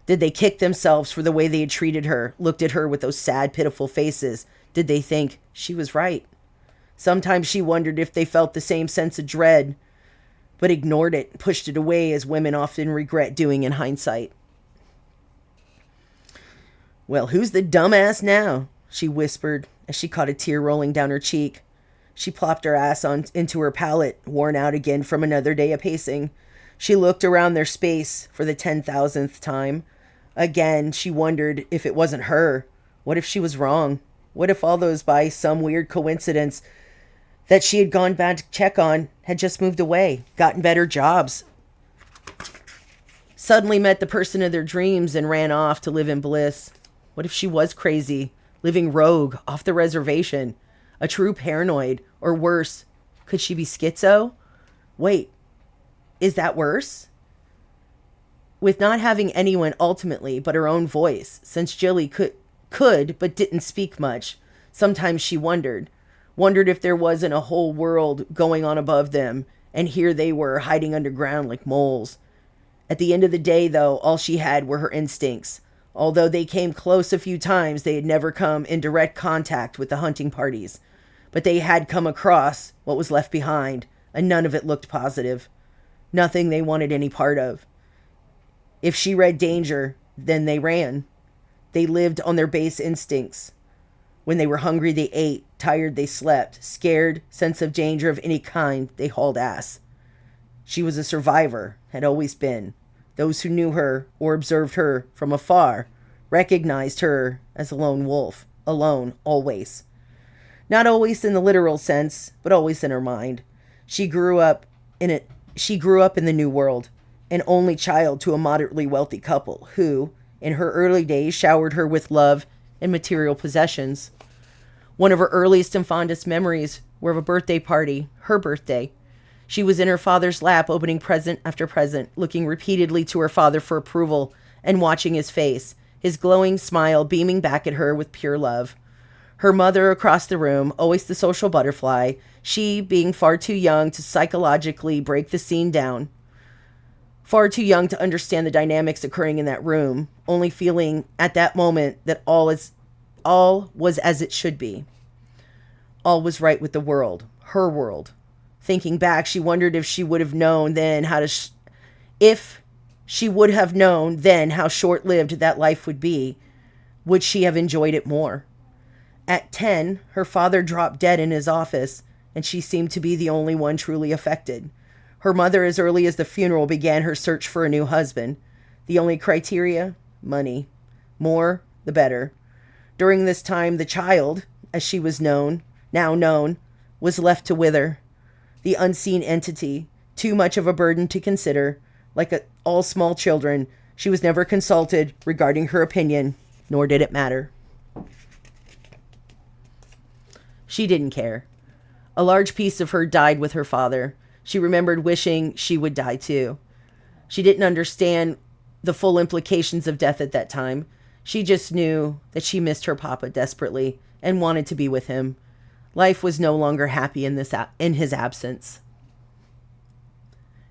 Did they kick themselves for the way they had treated her, looked at her with those sad, pitiful faces? Did they think she was right? Sometimes she wondered if they felt the same sense of dread, but ignored it, pushed it away as women often regret doing in hindsight. Well, who's the dumbass now? She whispered as she caught a tear rolling down her cheek. She plopped her ass into her pallet, worn out again from another day of pacing. She looked around their space for the 10,000th time. Again, she wondered if it wasn't her. What if she was wrong? What if all those, by some weird coincidence that she had gone back to check on, had just moved away, gotten better jobs, suddenly met the person of their dreams and ran off to live in bliss? What if she was crazy, living rogue, off the reservation, a true paranoid, or worse, could she be schizo? Wait, Is that worse? With not having anyone ultimately but her own voice, since Jilly could but didn't speak much, sometimes she wondered if there wasn't a whole world going on above them, and here they were hiding underground like moles. At the end of the day, though, all she had were her instincts. Although they came close a few times, they had never come in direct contact with the hunting parties. But they had come across what was left behind, and none of it looked positive. Nothing they wanted any part of. If she read danger, then they ran. They lived on their base instincts. When they were hungry, they ate. Tired, they slept. Scared, sense of danger of any kind, they hauled ass. She was a survivor, had always been. Those who knew her or observed her from afar recognized her as a lone wolf, alone, always. Not always in the literal sense, but always in her mind. She grew up in the New World, an only child to a moderately wealthy couple who, in her early days, showered her with love and material possessions. One of her earliest and fondest memories were of a birthday party, her birthday. She was in her father's lap, opening present after present, looking repeatedly to her father for approval and watching his face, his glowing smile beaming back at her with pure love. Her mother across the room, always the social butterfly, she being far too young to psychologically break the scene down, far too young to understand the dynamics occurring in that room, only feeling at that moment that all was as it should be. All was right with the world, her world. Thinking back, she wondered if she would have known then how short-lived that life would be. Would she have enjoyed it more? At 10, her father dropped dead in his office, and she seemed to be the only one truly affected. Her mother, as early as the funeral, began her search for a new husband. The only criteria? Money. More, the better. During this time, the child, as she was now known, was left to wither. The unseen entity, too much of a burden to consider. Like all small children, she was never consulted regarding her opinion, nor did it matter. She didn't care. A large piece of her died with her father. She remembered wishing she would die too. She didn't understand the full implications of death at that time. She just knew that she missed her papa desperately and wanted to be with him. Life was no longer happy in his absence.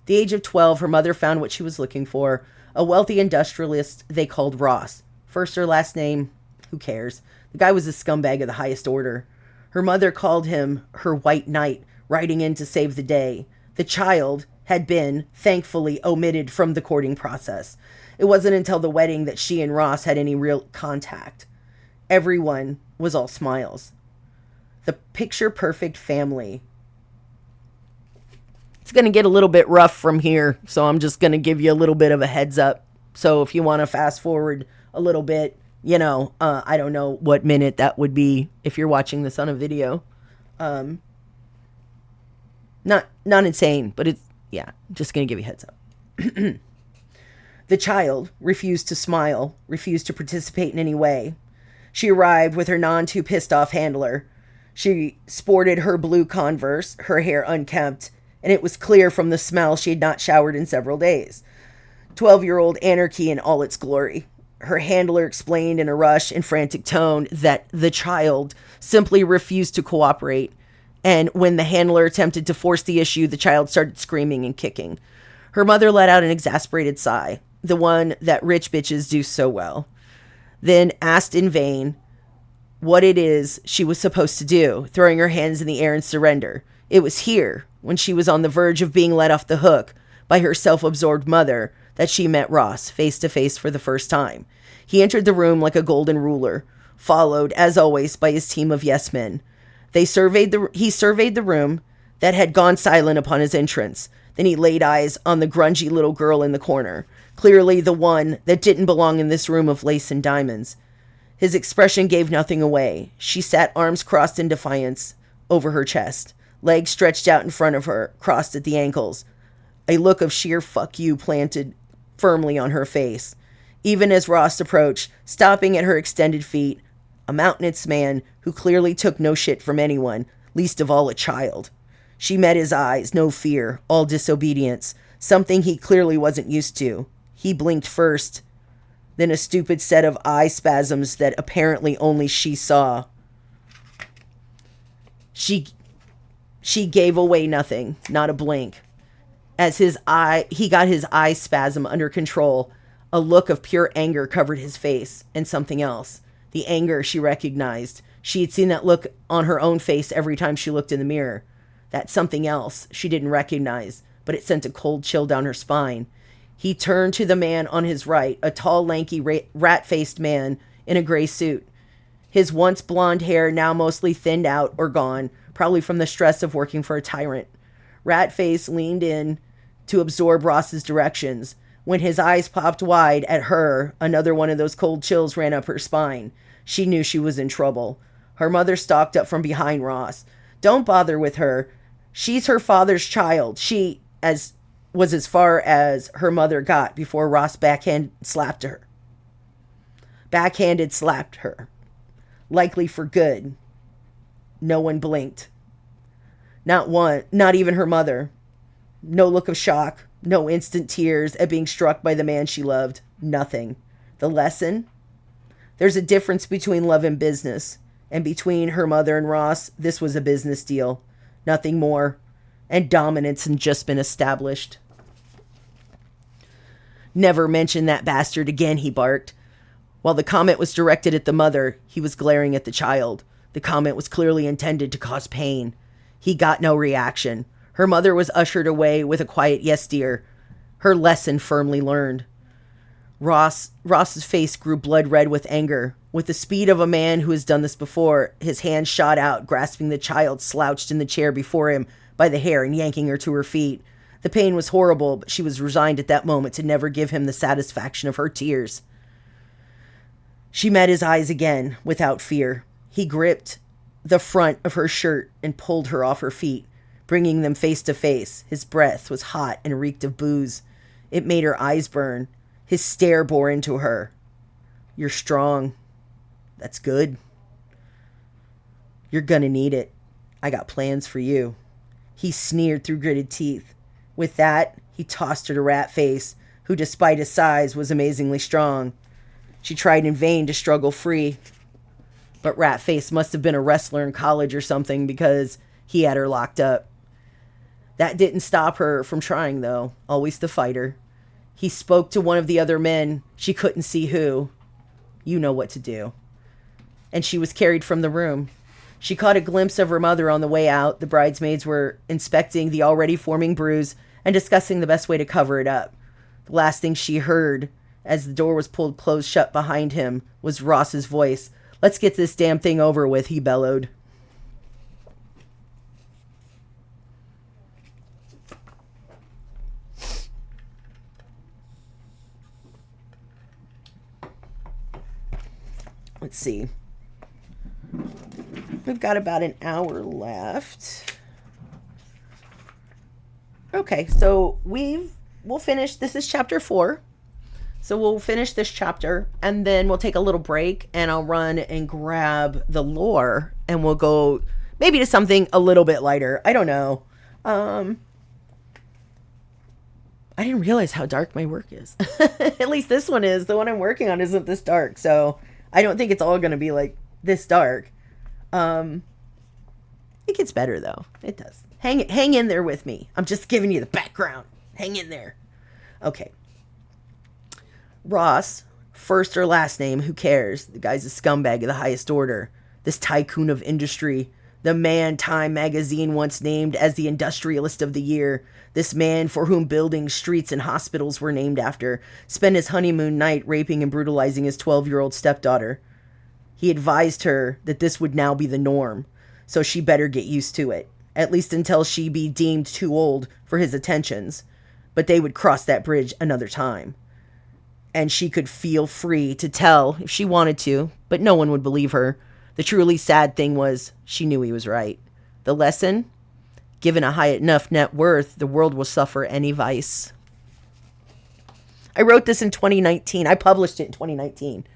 At the age of 12, her mother found what she was looking for, a wealthy industrialist they called Ross. First or last name, who cares? The guy was a scumbag of the highest order. Her mother called him her white knight, riding in to save the day. The child had been, thankfully, omitted from the courting process. It wasn't until the wedding that she and Ross had any real contact. Everyone was all smiles. The picture-perfect family. It's going to get a little bit rough from here, so I'm just going to give you a little bit of a heads up. So if you want to fast forward a little bit, I don't know what minute that would be if you're watching this on a video. Not insane, but just going to give you a heads up. The child refused to smile, refused to participate in any way. She arrived with her none too pissed off handler. She sported her blue Converse, her hair unkempt, and it was clear from the smell she had not showered in several days. 12-year-old anarchy in all its glory. Her handler explained in a rush and frantic tone that the child simply refused to cooperate, and when the handler attempted to force the issue, the child started screaming and kicking. Her mother let out an exasperated sigh, the one that rich bitches do so well, then asked in vain what it is she was supposed to do, throwing her hands in the air in surrender. It was here, when she was on the verge of being let off the hook by her self-absorbed mother, that she met Ross face to face for the first time. He entered the room like a golden ruler, followed, as always, by his team of yes men. He surveyed the room that had gone silent upon his entrance. Then he laid eyes on the grungy little girl in the corner, clearly the one that didn't belong in this room of lace and diamonds. His expression gave nothing away. She sat arms crossed in defiance over her chest, legs stretched out in front of her, crossed at the ankles, a look of sheer fuck you planted firmly on her face. Even as Ross approached, stopping at her extended feet, a mountainous man who clearly took no shit from anyone, least of all a child. She met his eyes, no fear, all disobedience, something he clearly wasn't used to. He blinked first, then a stupid set of eye spasms that apparently only she saw. She gave away nothing, not a blink. As he got his eye spasm under control, a look of pure anger covered his face, and something else. The anger she recognized. She had seen that look on her own face every time she looked in the mirror. That something else she didn't recognize, but it sent a cold chill down her spine. He turned to the man on his right, a tall, lanky, rat-faced man in a gray suit. His once blonde hair now mostly thinned out or gone, probably from the stress of working for a tyrant. Ratface leaned in to absorb Ross's directions. When his eyes popped wide at her, another one of those cold chills ran up her spine. She knew she was in trouble. Her mother stalked up from behind Ross. Don't bother with her. She's her father's child. Was as far as her mother got before Ross backhanded slapped her. Likely for good. No one blinked. Not one, not even her mother. No look of shock, no instant tears at being struck by the man she loved. Nothing. The lesson? There's a difference between love and business. And between her mother and Ross, this was a business deal. Nothing more. And dominance had just been established. Never mention that bastard again, he barked. While the comment was directed at the mother, he was glaring at the child. The comment was clearly intended to cause pain. He got no reaction. Her mother was ushered away with a quiet yes, dear. Her lesson firmly learned. Ross's face grew blood red with anger. With the speed of a man who has done this before, his hand shot out, grasping the child slouched in the chair before him by the hair and yanking her to her feet. The pain was horrible, but she was resigned at that moment to never give him the satisfaction of her tears. She met his eyes again, without fear. He gripped the front of her shirt and pulled her off her feet, bringing them face to face. His breath was hot and reeked of booze. It made her eyes burn. His stare bore into her. You're strong. That's good. You're gonna need it. I got plans for you. He sneered through gritted teeth. With that, he tossed her to Ratface, who despite his size was amazingly strong. She tried in vain to struggle free. But Ratface must have been a wrestler in college or something because he had her locked up. That didn't stop her from trying, though. Always the fighter. He spoke to one of the other men. She couldn't see who. You know what to do. And she was carried from the room. She caught a glimpse of her mother on the way out. The bridesmaids were inspecting the already forming bruise and discussing the best way to cover it up. The last thing she heard, as the door was pulled closed shut behind him, was Ross's voice. Let's get this damn thing over with, he bellowed. Let's see. We've got about an hour left. Okay, so we'll finish. This is chapter 4. So we'll finish this chapter and then we'll take a little break and I'll run and grab the lore and we'll go maybe to something a little bit lighter. I don't know. I didn't realize how dark my work is. At least this one is. The one I'm working on isn't this dark. So I don't think it's all going to be like this dark. It gets better though. It does. Hang in there with me. I'm just giving you the background. Hang in there. Okay. Ross, first or last name, who cares? The guy's a scumbag of the highest order. This tycoon of industry. The man Time magazine once named as the industrialist of the year. This man for whom buildings, streets, and hospitals were named after. Spent his honeymoon night raping and brutalizing his 12-year-old stepdaughter. He advised her that this would now be the norm, so she better get used to it. At least until she be deemed too old for his attentions. But they would cross that bridge another time. And she could feel free to tell if she wanted to, but no one would believe her. The truly sad thing was, she knew he was right. The lesson? Given a high enough net worth, the world will suffer any vice. I wrote this in 2019. I published it in 2019.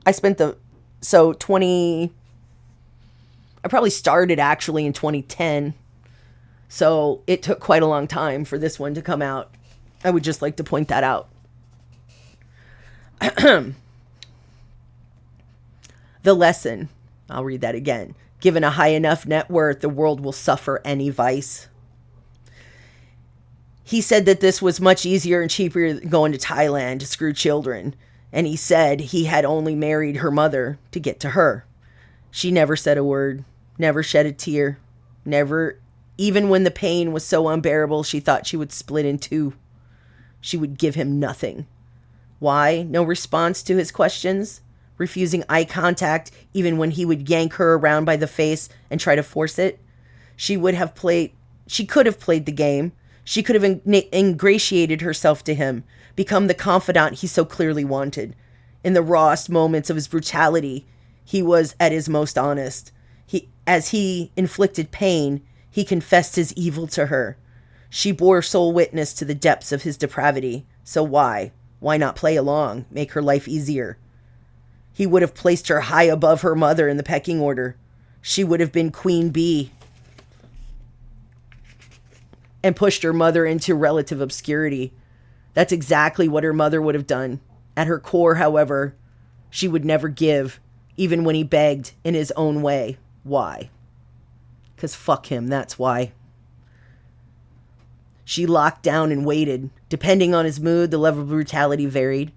I probably started actually in 2010. So it took quite a long time for this one to come out. I would just like to point that out. The lesson, I'll read that again. Given a high enough net worth, the world will suffer any vice. He said that this was much easier and cheaper than going to Thailand to screw children. And he said he had only married her mother to get to her. She never said a word, never shed a tear, never, even when the pain was so unbearable she thought she would split in two. She would give him nothing. Why? No response to his questions? Refusing eye contact even when he would yank her around by the face and try to force it? She could have played the game. She could have ingratiated herself to him, become the confidant he so clearly wanted. In the rawest moments of his brutality, he was at his most honest. As he inflicted pain, he confessed his evil to her. She bore sole witness to the depths of his depravity. So why? Why not play along, make her life easier? He would have placed her high above her mother in the pecking order. She would have been queen bee and pushed her mother into relative obscurity. That's exactly what her mother would have done. At her core, however, she would never give, even when he begged in his own way. Why? 'Cause fuck him, that's why. She locked down and waited. Depending on his mood, the level of brutality varied.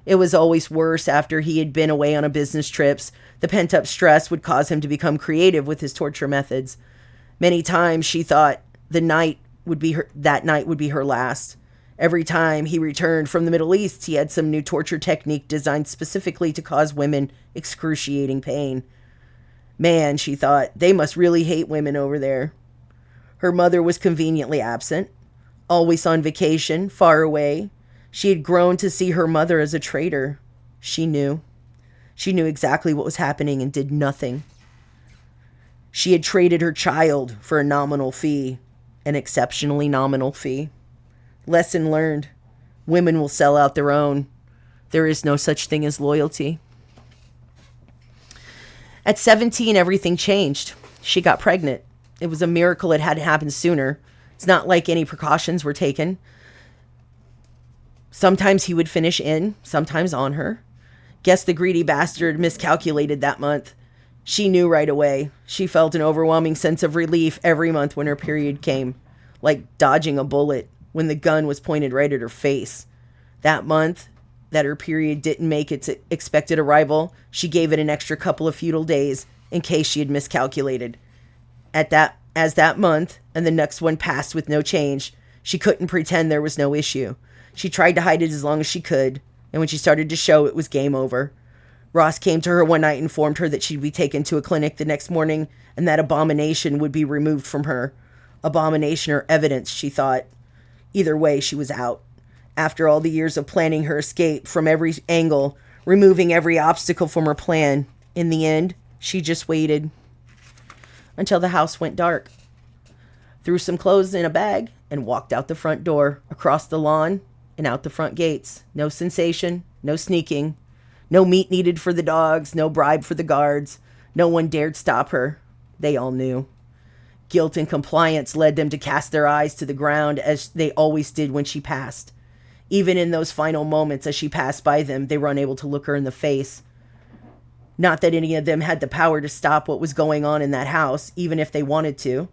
It was always worse after he had been away on a business trips. The pent-up stress would cause him to become creative with his torture methods. Many times she thought that night would be her last. Every time he returned from the Middle East, he had some new torture technique designed specifically to cause women excruciating pain. Man, she thought, they must really hate women over there. Her mother was conveniently absent, always on vacation, far away. She had grown to see her mother as a traitor. She knew. She knew exactly what was happening and did nothing. She had traded her child for a nominal fee, an exceptionally nominal fee. Lesson learned. Women will sell out their own. There is no such thing as loyalty. At 17, everything changed. She got pregnant. It was a miracle it hadn't happened sooner. It's not like any precautions were taken. Sometimes he would finish in, sometimes on her. Guess the greedy bastard miscalculated that month. She knew right away. She felt an overwhelming sense of relief every month when her period came, like dodging a bullet when the gun was pointed right at her face. That month that her period didn't make its expected arrival, she gave it an extra couple of futile days in case she had miscalculated. As that month and the next one passed with no change, she couldn't pretend there was no issue. She tried to hide it as long as she could, and when she started to show, it was game over. Ross came to her one night and informed her that she'd be taken to a clinic the next morning and that abomination would be removed from her. Abomination or evidence, she thought. Either way, she was out. After all the years of planning her escape from every angle, removing every obstacle from her plan, in the end, she just waited until the house went dark, threw some clothes in a bag, and walked out the front door, across the lawn, and out the front gates. No sensation, no sneaking, no meat needed for the dogs, no bribe for the guards. No one dared stop her. They all knew. Guilt and compliance led them to cast their eyes to the ground as they always did when she passed. Even in those final moments as she passed by them, they were unable to look her in the face. Not that any of them had the power to stop what was going on in that house, even if they wanted to.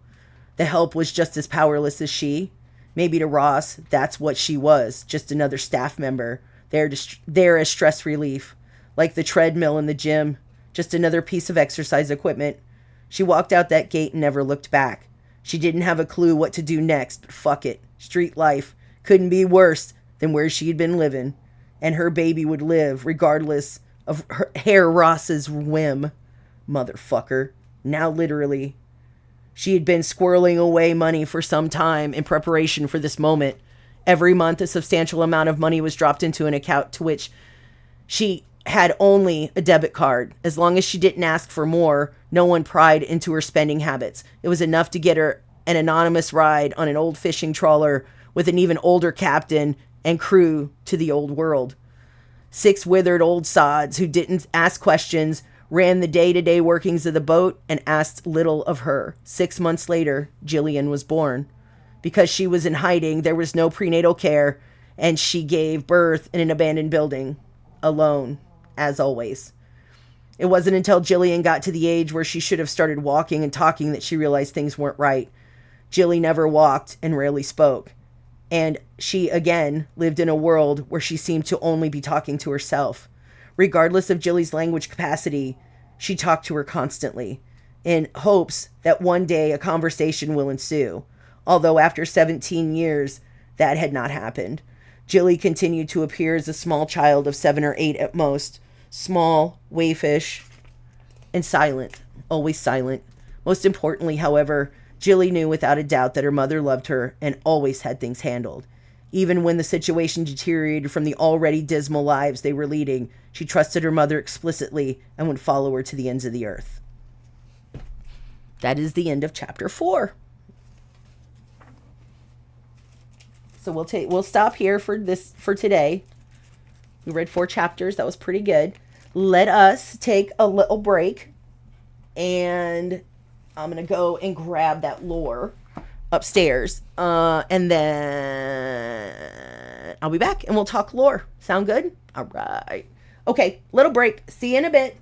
The help was just as powerless as she. Maybe to Ross, that's what she was, just another staff member, there as stress relief, like the treadmill in the gym, just another piece of exercise equipment. She walked out that gate and never looked back. She didn't have a clue what to do next, but fuck it. Street life couldn't be worse than where she had been living, and her baby would live regardless of Herr Ross's whim. Motherfucker. Now literally. She had been squirreling away money for some time in preparation for this moment. Every month, a substantial amount of money was dropped into an account to which she had only a debit card. As long as she didn't ask for more, no one pried into her spending habits. It was enough to get her an anonymous ride on an old fishing trawler with an even older captain and crew to the old world. 6 withered old sods who didn't ask questions, ran the day-to-day workings of the boat, and asked little of her. 6 months later, Jillian was born. Because she was in hiding, there was no prenatal care, and she gave birth in an abandoned building alone, as always. It wasn't until Jillian got to the age where she should have started walking and talking that she realized things weren't right. Jilly never walked and rarely spoke. And she, again, lived in a world where she seemed to only be talking to herself. Regardless of Jilly's language capacity, she talked to her constantly in hopes that one day a conversation will ensue. Although after 17 years, that had not happened. Jilly continued to appear as a small child of 7 or 8 at most, small, waifish, and silent, always silent. Most importantly, however, Jilly knew without a doubt that her mother loved her and always had things handled. Even when the situation deteriorated from the already dismal lives they were leading, she trusted her mother explicitly and would follow her to the ends of the earth. That is the end of chapter 4. So we'll stop here for today. We read 4 chapters. That was pretty good. Let us take a little break, and I'm going to go and grab that lore upstairs, and then I'll be back and we'll talk lore. Sound good? All right. Okay, little break. See you in a bit.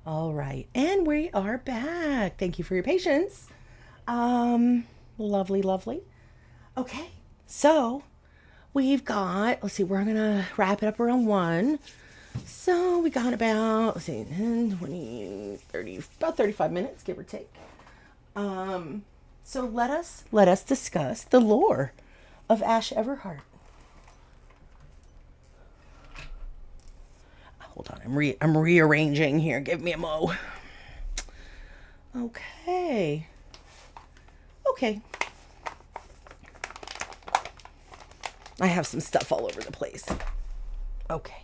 All right. And we are back. Thank you for your patience. Lovely, lovely. Okay. So we've got, let's see, we're going to wrap it up around 1. So we got about, let's see, 10, 20, 30, about 35 minutes, give or take. So let us discuss the lore of Ash Everhart. Hold on, I'm rearranging here. Give me a mo. Okay. Okay. I have some stuff all over the place. Okay.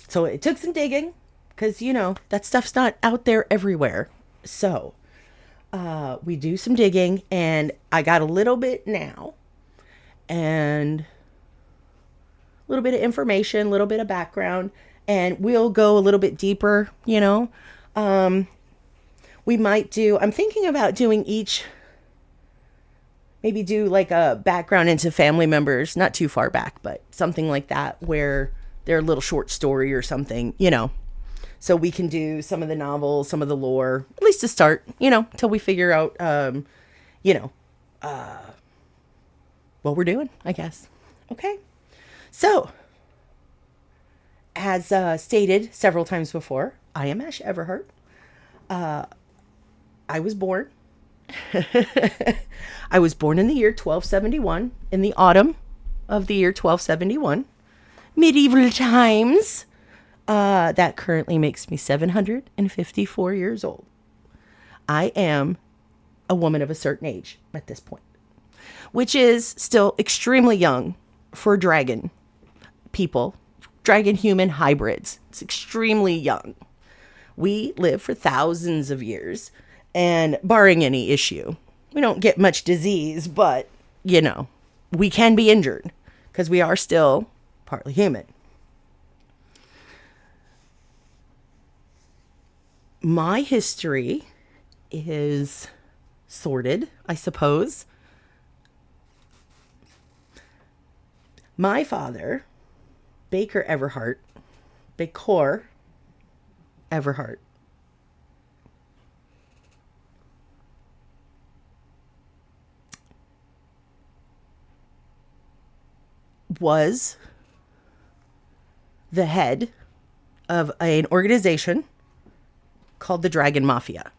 So it took some digging because, that stuff's not out there everywhere. So we do some digging and I got a little bit now and a little bit of information, a little bit of background, and we'll go a little bit deeper, we might do, I'm thinking about doing maybe do like a background into family members, not too far back, but something like that where they're a little short story or something, so we can do some of the novels, some of the lore, at least to start, till we figure out, what we're doing, I guess. Okay. So, as stated several times before, I am Ash Everhart. I was born. I was born in the year 1271, in the autumn of the year 1271. Medieval times. That currently makes me 754 years old. I am a woman of a certain age at this point, which is still extremely young for dragon people, dragon human hybrids. It's extremely young. We live for thousands of years, and barring any issue, we don't get much disease, but, we can be injured because we are still partly human. My history is sordid, I suppose. My father, Baker Everhart, was the head of an organization called the Dragon Mafia.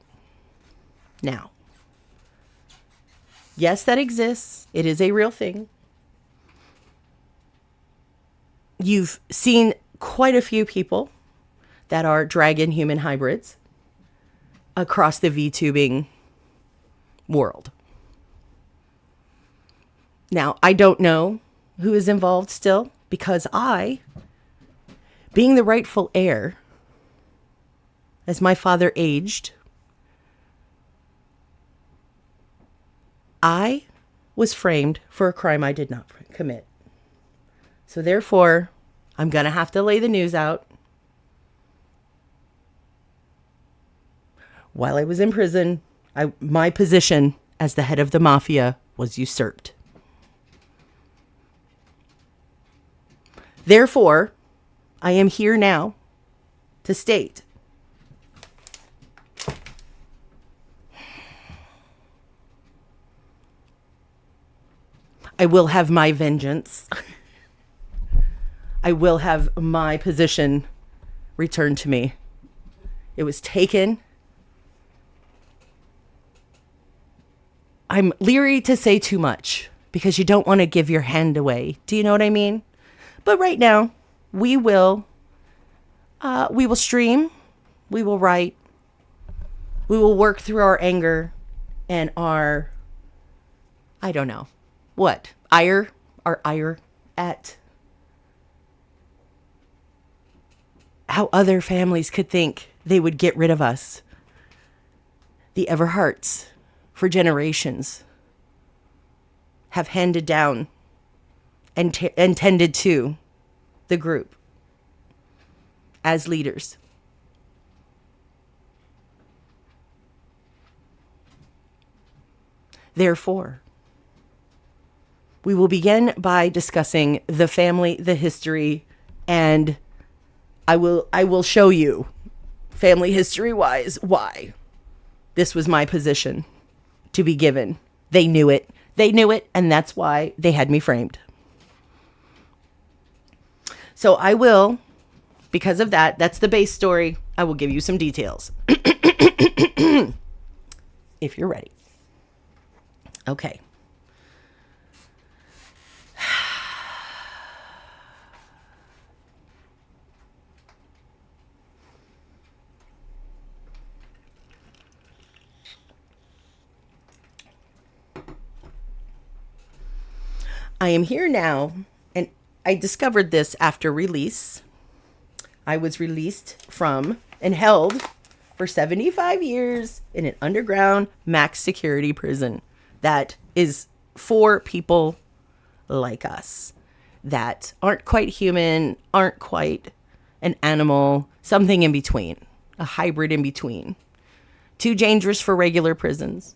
Now, yes, that exists. It is a real thing. You've seen quite a few people that are dragon human hybrids across the VTubing world. Now, I don't know who is involved still because I, being the rightful heir, as my father aged, I was framed for a crime I did not commit. So therefore, I'm going to have to lay the news out. While I was in prison, my position as the head of the mafia was usurped. Therefore, I am here now to state I will have my vengeance. I will have my position returned to me. It was taken. I'm leery to say too much because you don't want to give your hand away. Do you know what I mean? But right now, we will stream, we will write, we will work through our anger and our, I don't know, what, our ire at how other families could think they would get rid of us. The Everharts, for generations, have handed down and tended to the group as leaders. Therefore, we will begin by discussing the family, the history, and I will show you family history wise, why this was my position to be given. They knew it. They knew it, and that's why they had me framed. So I will, because of that, that's the base story. I will give you some details. If you're ready. Okay. I am here now, and I discovered this after release. I was released from and held for 75 years in an underground max security prison that is for people like us that aren't quite human, aren't quite an animal, something in between, a hybrid in between. Too dangerous for regular prisons.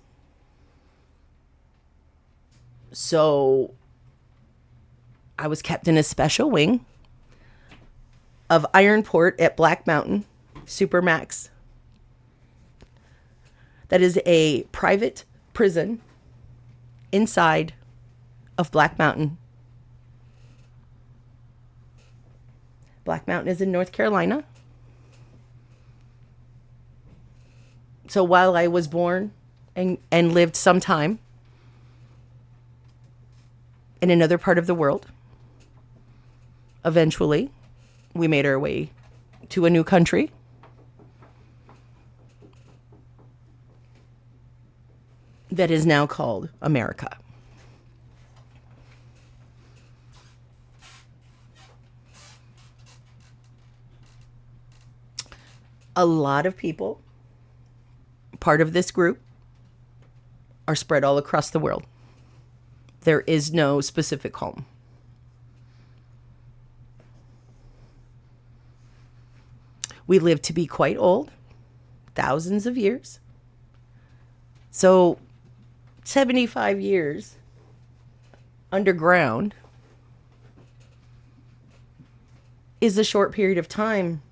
So I was kept in a special wing of Ironport at Black Mountain, Supermax. That is a private prison inside of Black Mountain. Black Mountain is in North Carolina. So while I was born and lived some time in another part of the world, eventually we made our way to a new country. That is now called America. A lot of people, part of this group, are spread all across the world. There is no specific home. We live to be quite old, thousands of years. So 75 years underground is a short period of time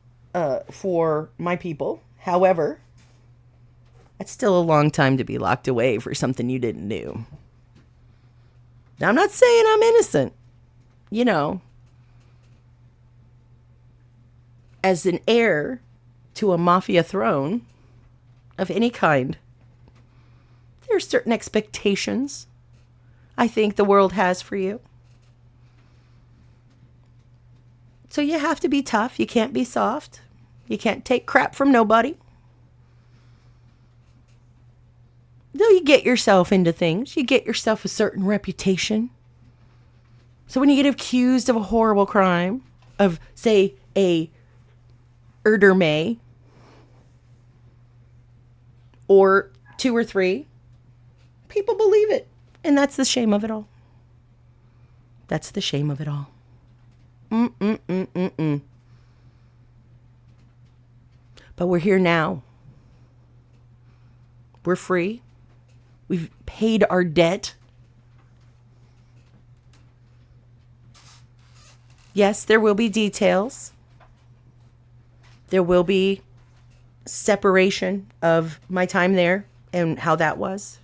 for my people. However, that's still a long time to be locked away for something you didn't do. Now, I'm not saying I'm innocent. You know, as an heir to a mafia throne of any kind, there are certain expectations I think the world has for you. So you have to be tough. You can't be soft. You can't take crap from nobody. Though you get yourself into things, you get yourself a certain reputation. So when you get accused of a horrible crime, of, say, a Erdermay, or 2 or 3, people believe it. And that's the shame of it all. That's the shame of it all. But we're here now. We're free. We've paid our debt. Yes, there will be details. There will be separation of my time there and how that was.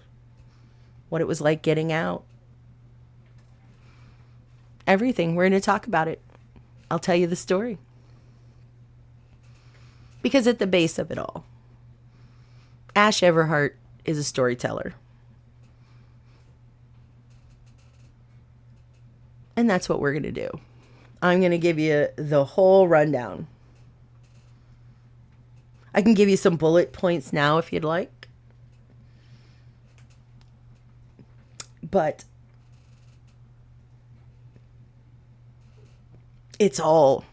What it was like getting out. Everything. We're going to talk about it. I'll tell you the story. Because at the base of it all, Ash Everhart is a storyteller. And that's what we're going to do. I'm going to give you the whole rundown. I can give you some bullet points now if you'd like. But it's all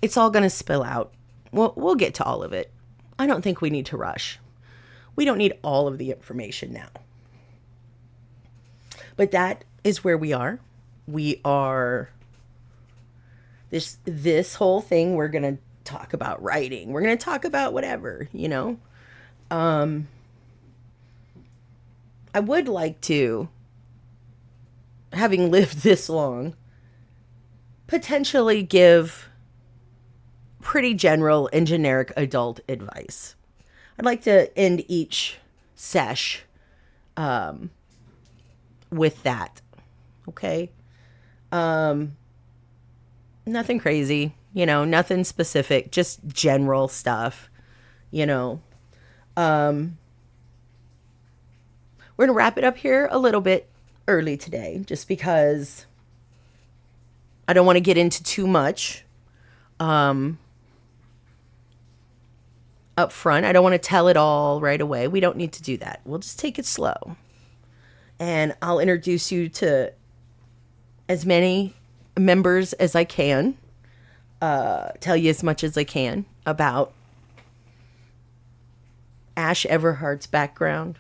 going to spill out. We'll get to all of it. I don't think we need to rush. We don't need all of the information now. But that is where we are. We are this whole thing. We're going to talk about writing. We're going to talk about whatever, you know. I would like to, having lived this long, potentially give pretty general and generic adult advice. I'd like to end each sesh with that. Okay. Nothing crazy, nothing specific, just general stuff, you know. We're going to wrap it up here a little bit early today just because I don't want to get into too much up front. I don't want to tell it all right away. We don't need to do that. We'll just take it slow. And I'll introduce you to as many members as I can, tell you as much as I can about Ash Everhart's background,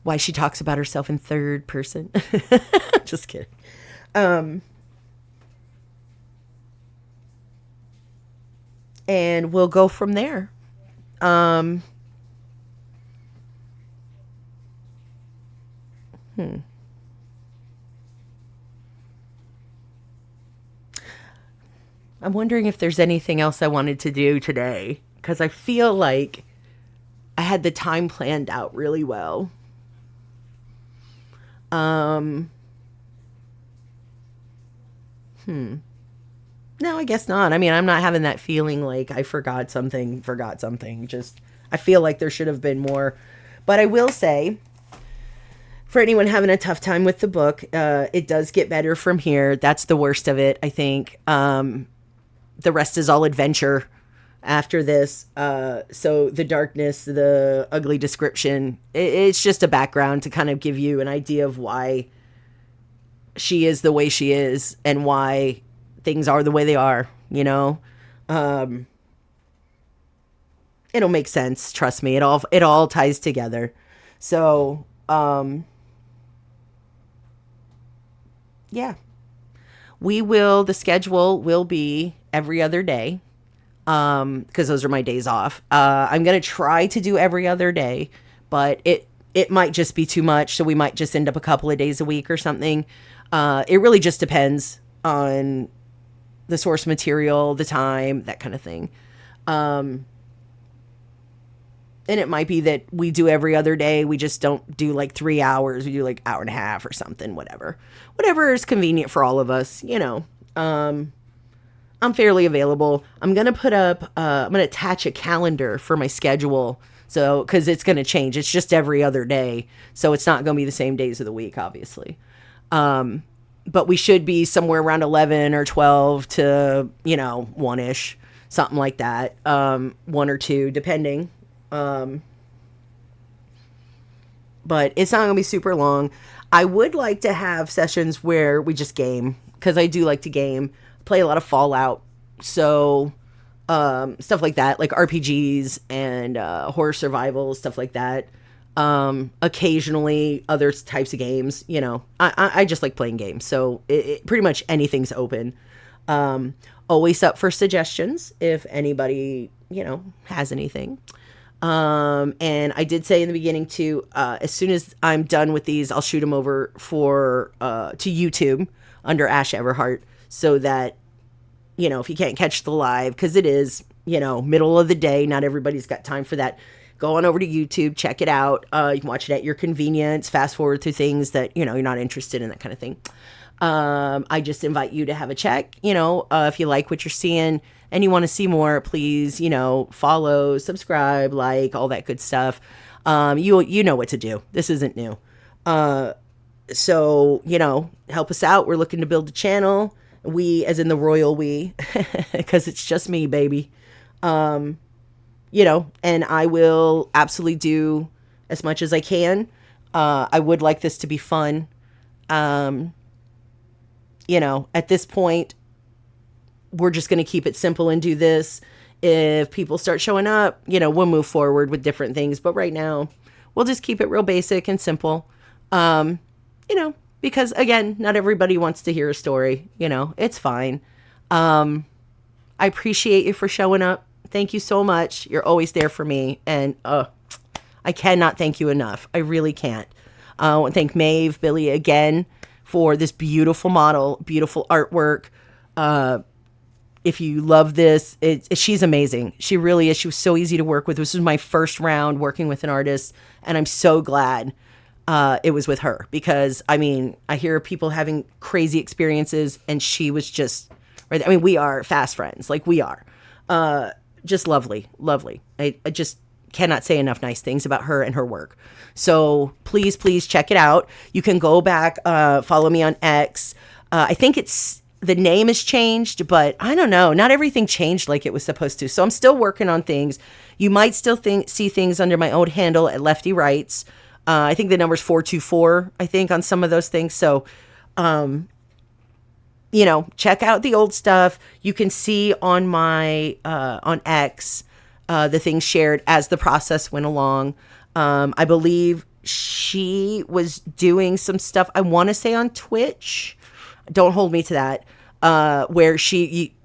why she talks about herself in third person. Just kidding. And we'll go from there. I'm wondering if there's anything else I wanted to do today, because I feel like I had the time planned out really well. No, I guess not. I mean, I'm not having that feeling like I forgot something. Just, I feel like there should have been more. But I will say, for anyone having a tough time with the book, it does get better from here. That's the worst of it, I think. The rest is all adventure after this. So the darkness, the ugly description, it's just a background to kind of give you an idea of why she is the way she is and why things are the way they are, it'll make sense. Trust me. It all ties together. So, yeah, the schedule will be every other day. Because those are my days off. I'm going to try to do every other day, but it might just be too much. So we might just end up a couple of days a week or something. It really just depends on the source material, the time, that kind of thing. And it might be that we do every other day. We just don't do like 3 hours. We do like hour and a half or something, whatever is convenient for all of us, I'm fairly available. I'm going to attach a calendar for my schedule. So, cause it's going to change. It's just every other day. So it's not going to be the same days of the week, obviously. But we should be somewhere around 11 or 12 to, 1-ish, something like that. 1 or 2, depending. But it's not going to be super long. I would like to have sessions where we just game, because I do like to game, play a lot of Fallout. So, stuff like that, like RPGs and horror survival, stuff like that. Occasionally other types of games, I just like playing games. So pretty much anything's open. Always up for suggestions if anybody, has anything. And I did say in the beginning too, as soon as I'm done with these, I'll shoot them over to YouTube under Ash Everhart, so that, if you can't catch the live, cause it is, middle of the day, not everybody's got time for that. Go on over to YouTube, check it out. You can watch it at your convenience, fast forward through things that, you're not interested in, that kind of thing. I just invite you to have a check, if you like what you're seeing and you want to see more, please, follow, subscribe, like, all that good stuff. You know what to do. This isn't new. So, help us out. We're looking to build a channel. We, as in the royal we, because it's just me, baby. And I will absolutely do as much as I can. I would like this to be fun. At this point, we're just going to keep it simple and do this. If people start showing up, we'll move forward with different things. But right now, we'll just keep it real basic and simple. Because again, not everybody wants to hear a story, it's fine. I appreciate you for showing up. Thank you so much. You're always there for me. And I cannot thank you enough. I really can't. I want to thank Maeve, Billy again for this beautiful model, beautiful artwork. if you love this, she's amazing. She really is. She was so easy to work with. This was my first round working with an artist, and I'm so glad it was with her because, I mean, I hear people having crazy experiences, and she was just, right. I mean, we are fast friends. Like, we are. Just lovely, lovely. I just cannot say enough nice things about her and her work. So please, please check it out. You can go back, follow me on X. I think the name has changed, but I don't know. Not everything changed like it was supposed to. So I'm still working on things. You might still see things under my old handle at Lefty Writes. I think the number's 424, I think, on some of those things. So, check out the old stuff. You can see on my, on X, the things shared as the process went along. I believe she was doing some stuff, I want to say on Twitch. Don't hold me to that. Where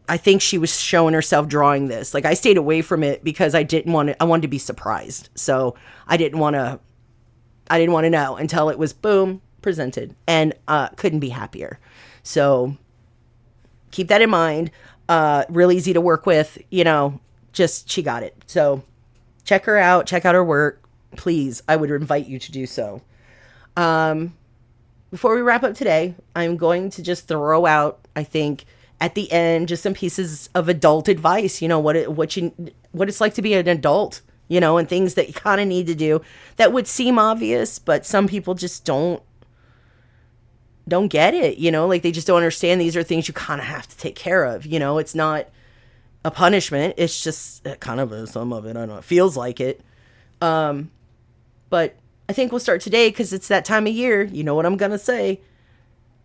I think she was showing herself drawing this. Like, I stayed away from it because I wanted to be surprised. So I didn't want to know until it was boom, presented, and couldn't be happier. So keep that in mind. Real easy to work with, just she got it. So check her out, check out her work. Please, I would invite you to do so. Before we wrap up today, I'm going to just throw out, I think, at the end, just some pieces of adult advice, what it's like to be an adult, and things that you kind of need to do that would seem obvious, but some people just don't get it, like they just don't understand these are things you kind of have to take care of. It's not a punishment. It's just kind of some of it. I don't know. It feels like it. But I think we'll start today because it's that time of year. You know what I'm going to say.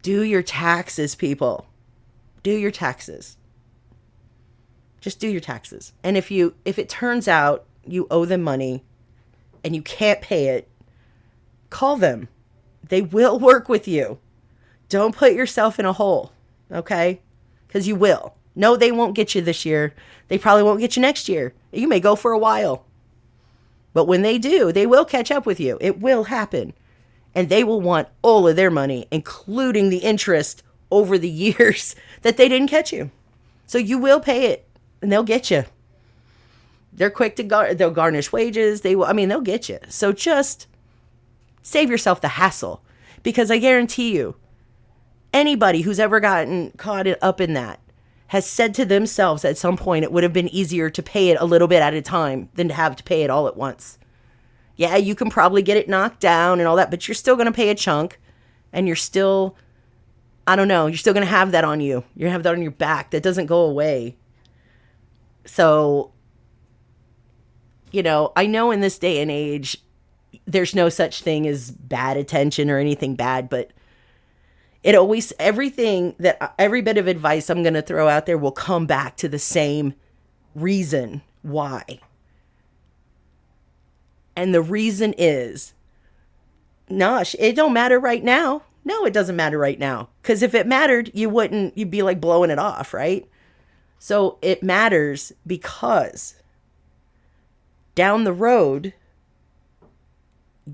Do your taxes, people. Do your taxes. Just do your taxes. And if it turns out you owe them money and you can't pay it, call them. They will work with you. Don't put yourself in a hole, okay? Because you will. No, they won't get you this year. They probably won't get you next year. You may go for a while. But when they do, they will catch up with you. It will happen. And they will want all of their money, including the interest over the years that they didn't catch you. So you will pay it, and they'll get you. They're quick to they'll garnish wages. They'll get you. So just save yourself the hassle, because I guarantee you, anybody who's ever gotten caught up in that has said to themselves at some point it would have been easier to pay it a little bit at a time than to have to pay it all at once. Yeah, you can probably get it knocked down and all that, but you're still going to pay a chunk, and you're still, you're still going to have that on you. You're going to have that on your back. That doesn't go away. So, I know in this day and age, there's no such thing as bad attention or anything bad, but every bit of advice I'm going to throw out there will come back to the same reason why. And the reason is, Nosh, it don't matter right now. No, it doesn't matter right now. Because if it mattered, you'd be like blowing it off, right? So it matters because down the road,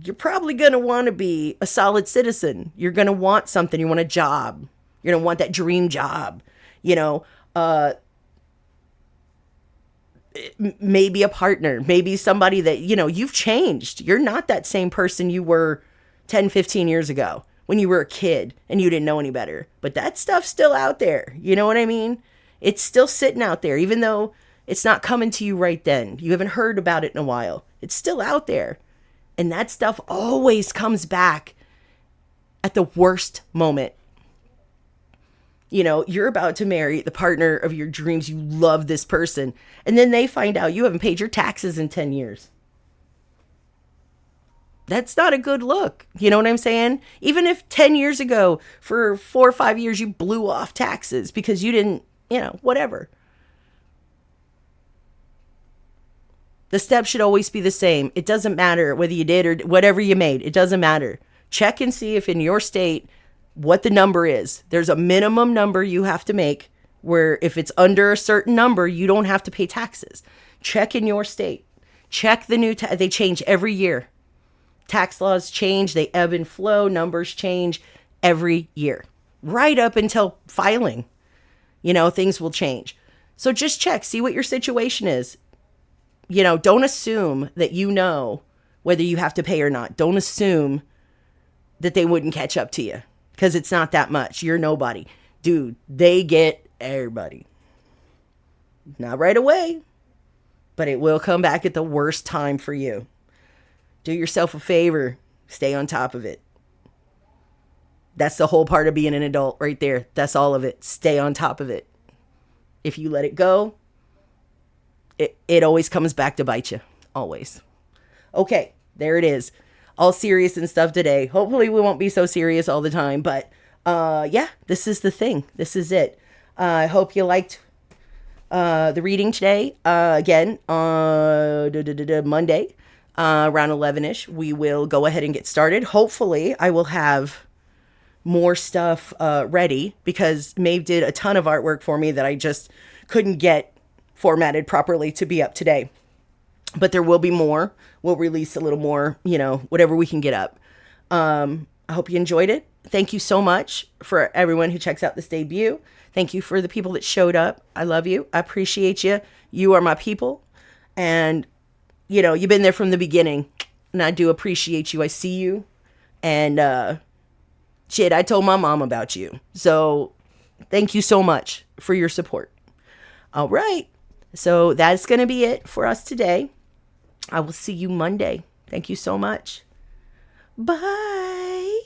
you're probably going to want to be a solid citizen. You're going to want something. You want a job. You're going to want that dream job. Maybe a partner, maybe somebody that, you've changed. You're not that same person you were 10, 15 years ago when you were a kid and you didn't know any better. But that stuff's still out there. You know what I mean? It's still sitting out there, even though it's not coming to you right then. You haven't heard about it in a while. It's still out there. And that stuff always comes back at the worst moment. You're about to marry the partner of your dreams. You love this person. And then they find out you haven't paid your taxes in 10 years. That's not a good look. You know what I'm saying? Even if 10 years ago, for 4 or 5 years, you blew off taxes because you didn't, whatever. The steps should always be the same. It doesn't matter whether you did or whatever you made. It doesn't matter. Check and see if in your state what the number is. There's a minimum number you have to make where if it's under a certain number, you don't have to pay taxes. Check in your state. Check the new, they change every year. Tax laws change, they ebb and flow, numbers change every year. Right up until filing, things will change. So just check, see what your situation is. You know, don't assume that you know whether you have to pay or not. Don't assume that they wouldn't catch up to you because it's not that much. You're nobody. Dude, they get everybody. Not right away, but it will come back at the worst time for you. Do yourself a favor. Stay on top of it. That's the whole part of being an adult right there. That's all of it. Stay on top of it. If you let it go, it always comes back to bite you. Always. Okay, there it is. All serious and stuff today. Hopefully we won't be so serious all the time, but yeah, this is the thing. This is it. I hope you liked the reading today. Again, Monday, around 11ish, we will go ahead and get started. Hopefully I will have more stuff ready because Maeve did a ton of artwork for me that I just couldn't get formatted properly to be up today. But there will be more. We'll release a little more, you know, whatever we can get up. I hope you enjoyed it. Thank you so much for everyone who checks out this debut. Thank you for the people that showed up. I love you. I appreciate you. You are my people. And, you know, you've been there from the beginning. And I do appreciate you. I see you. And, shit, I told my mom about you. So thank you so much for your support. All right. So that's going to be it for us today. I will see you Monday. Thank you so much. Bye.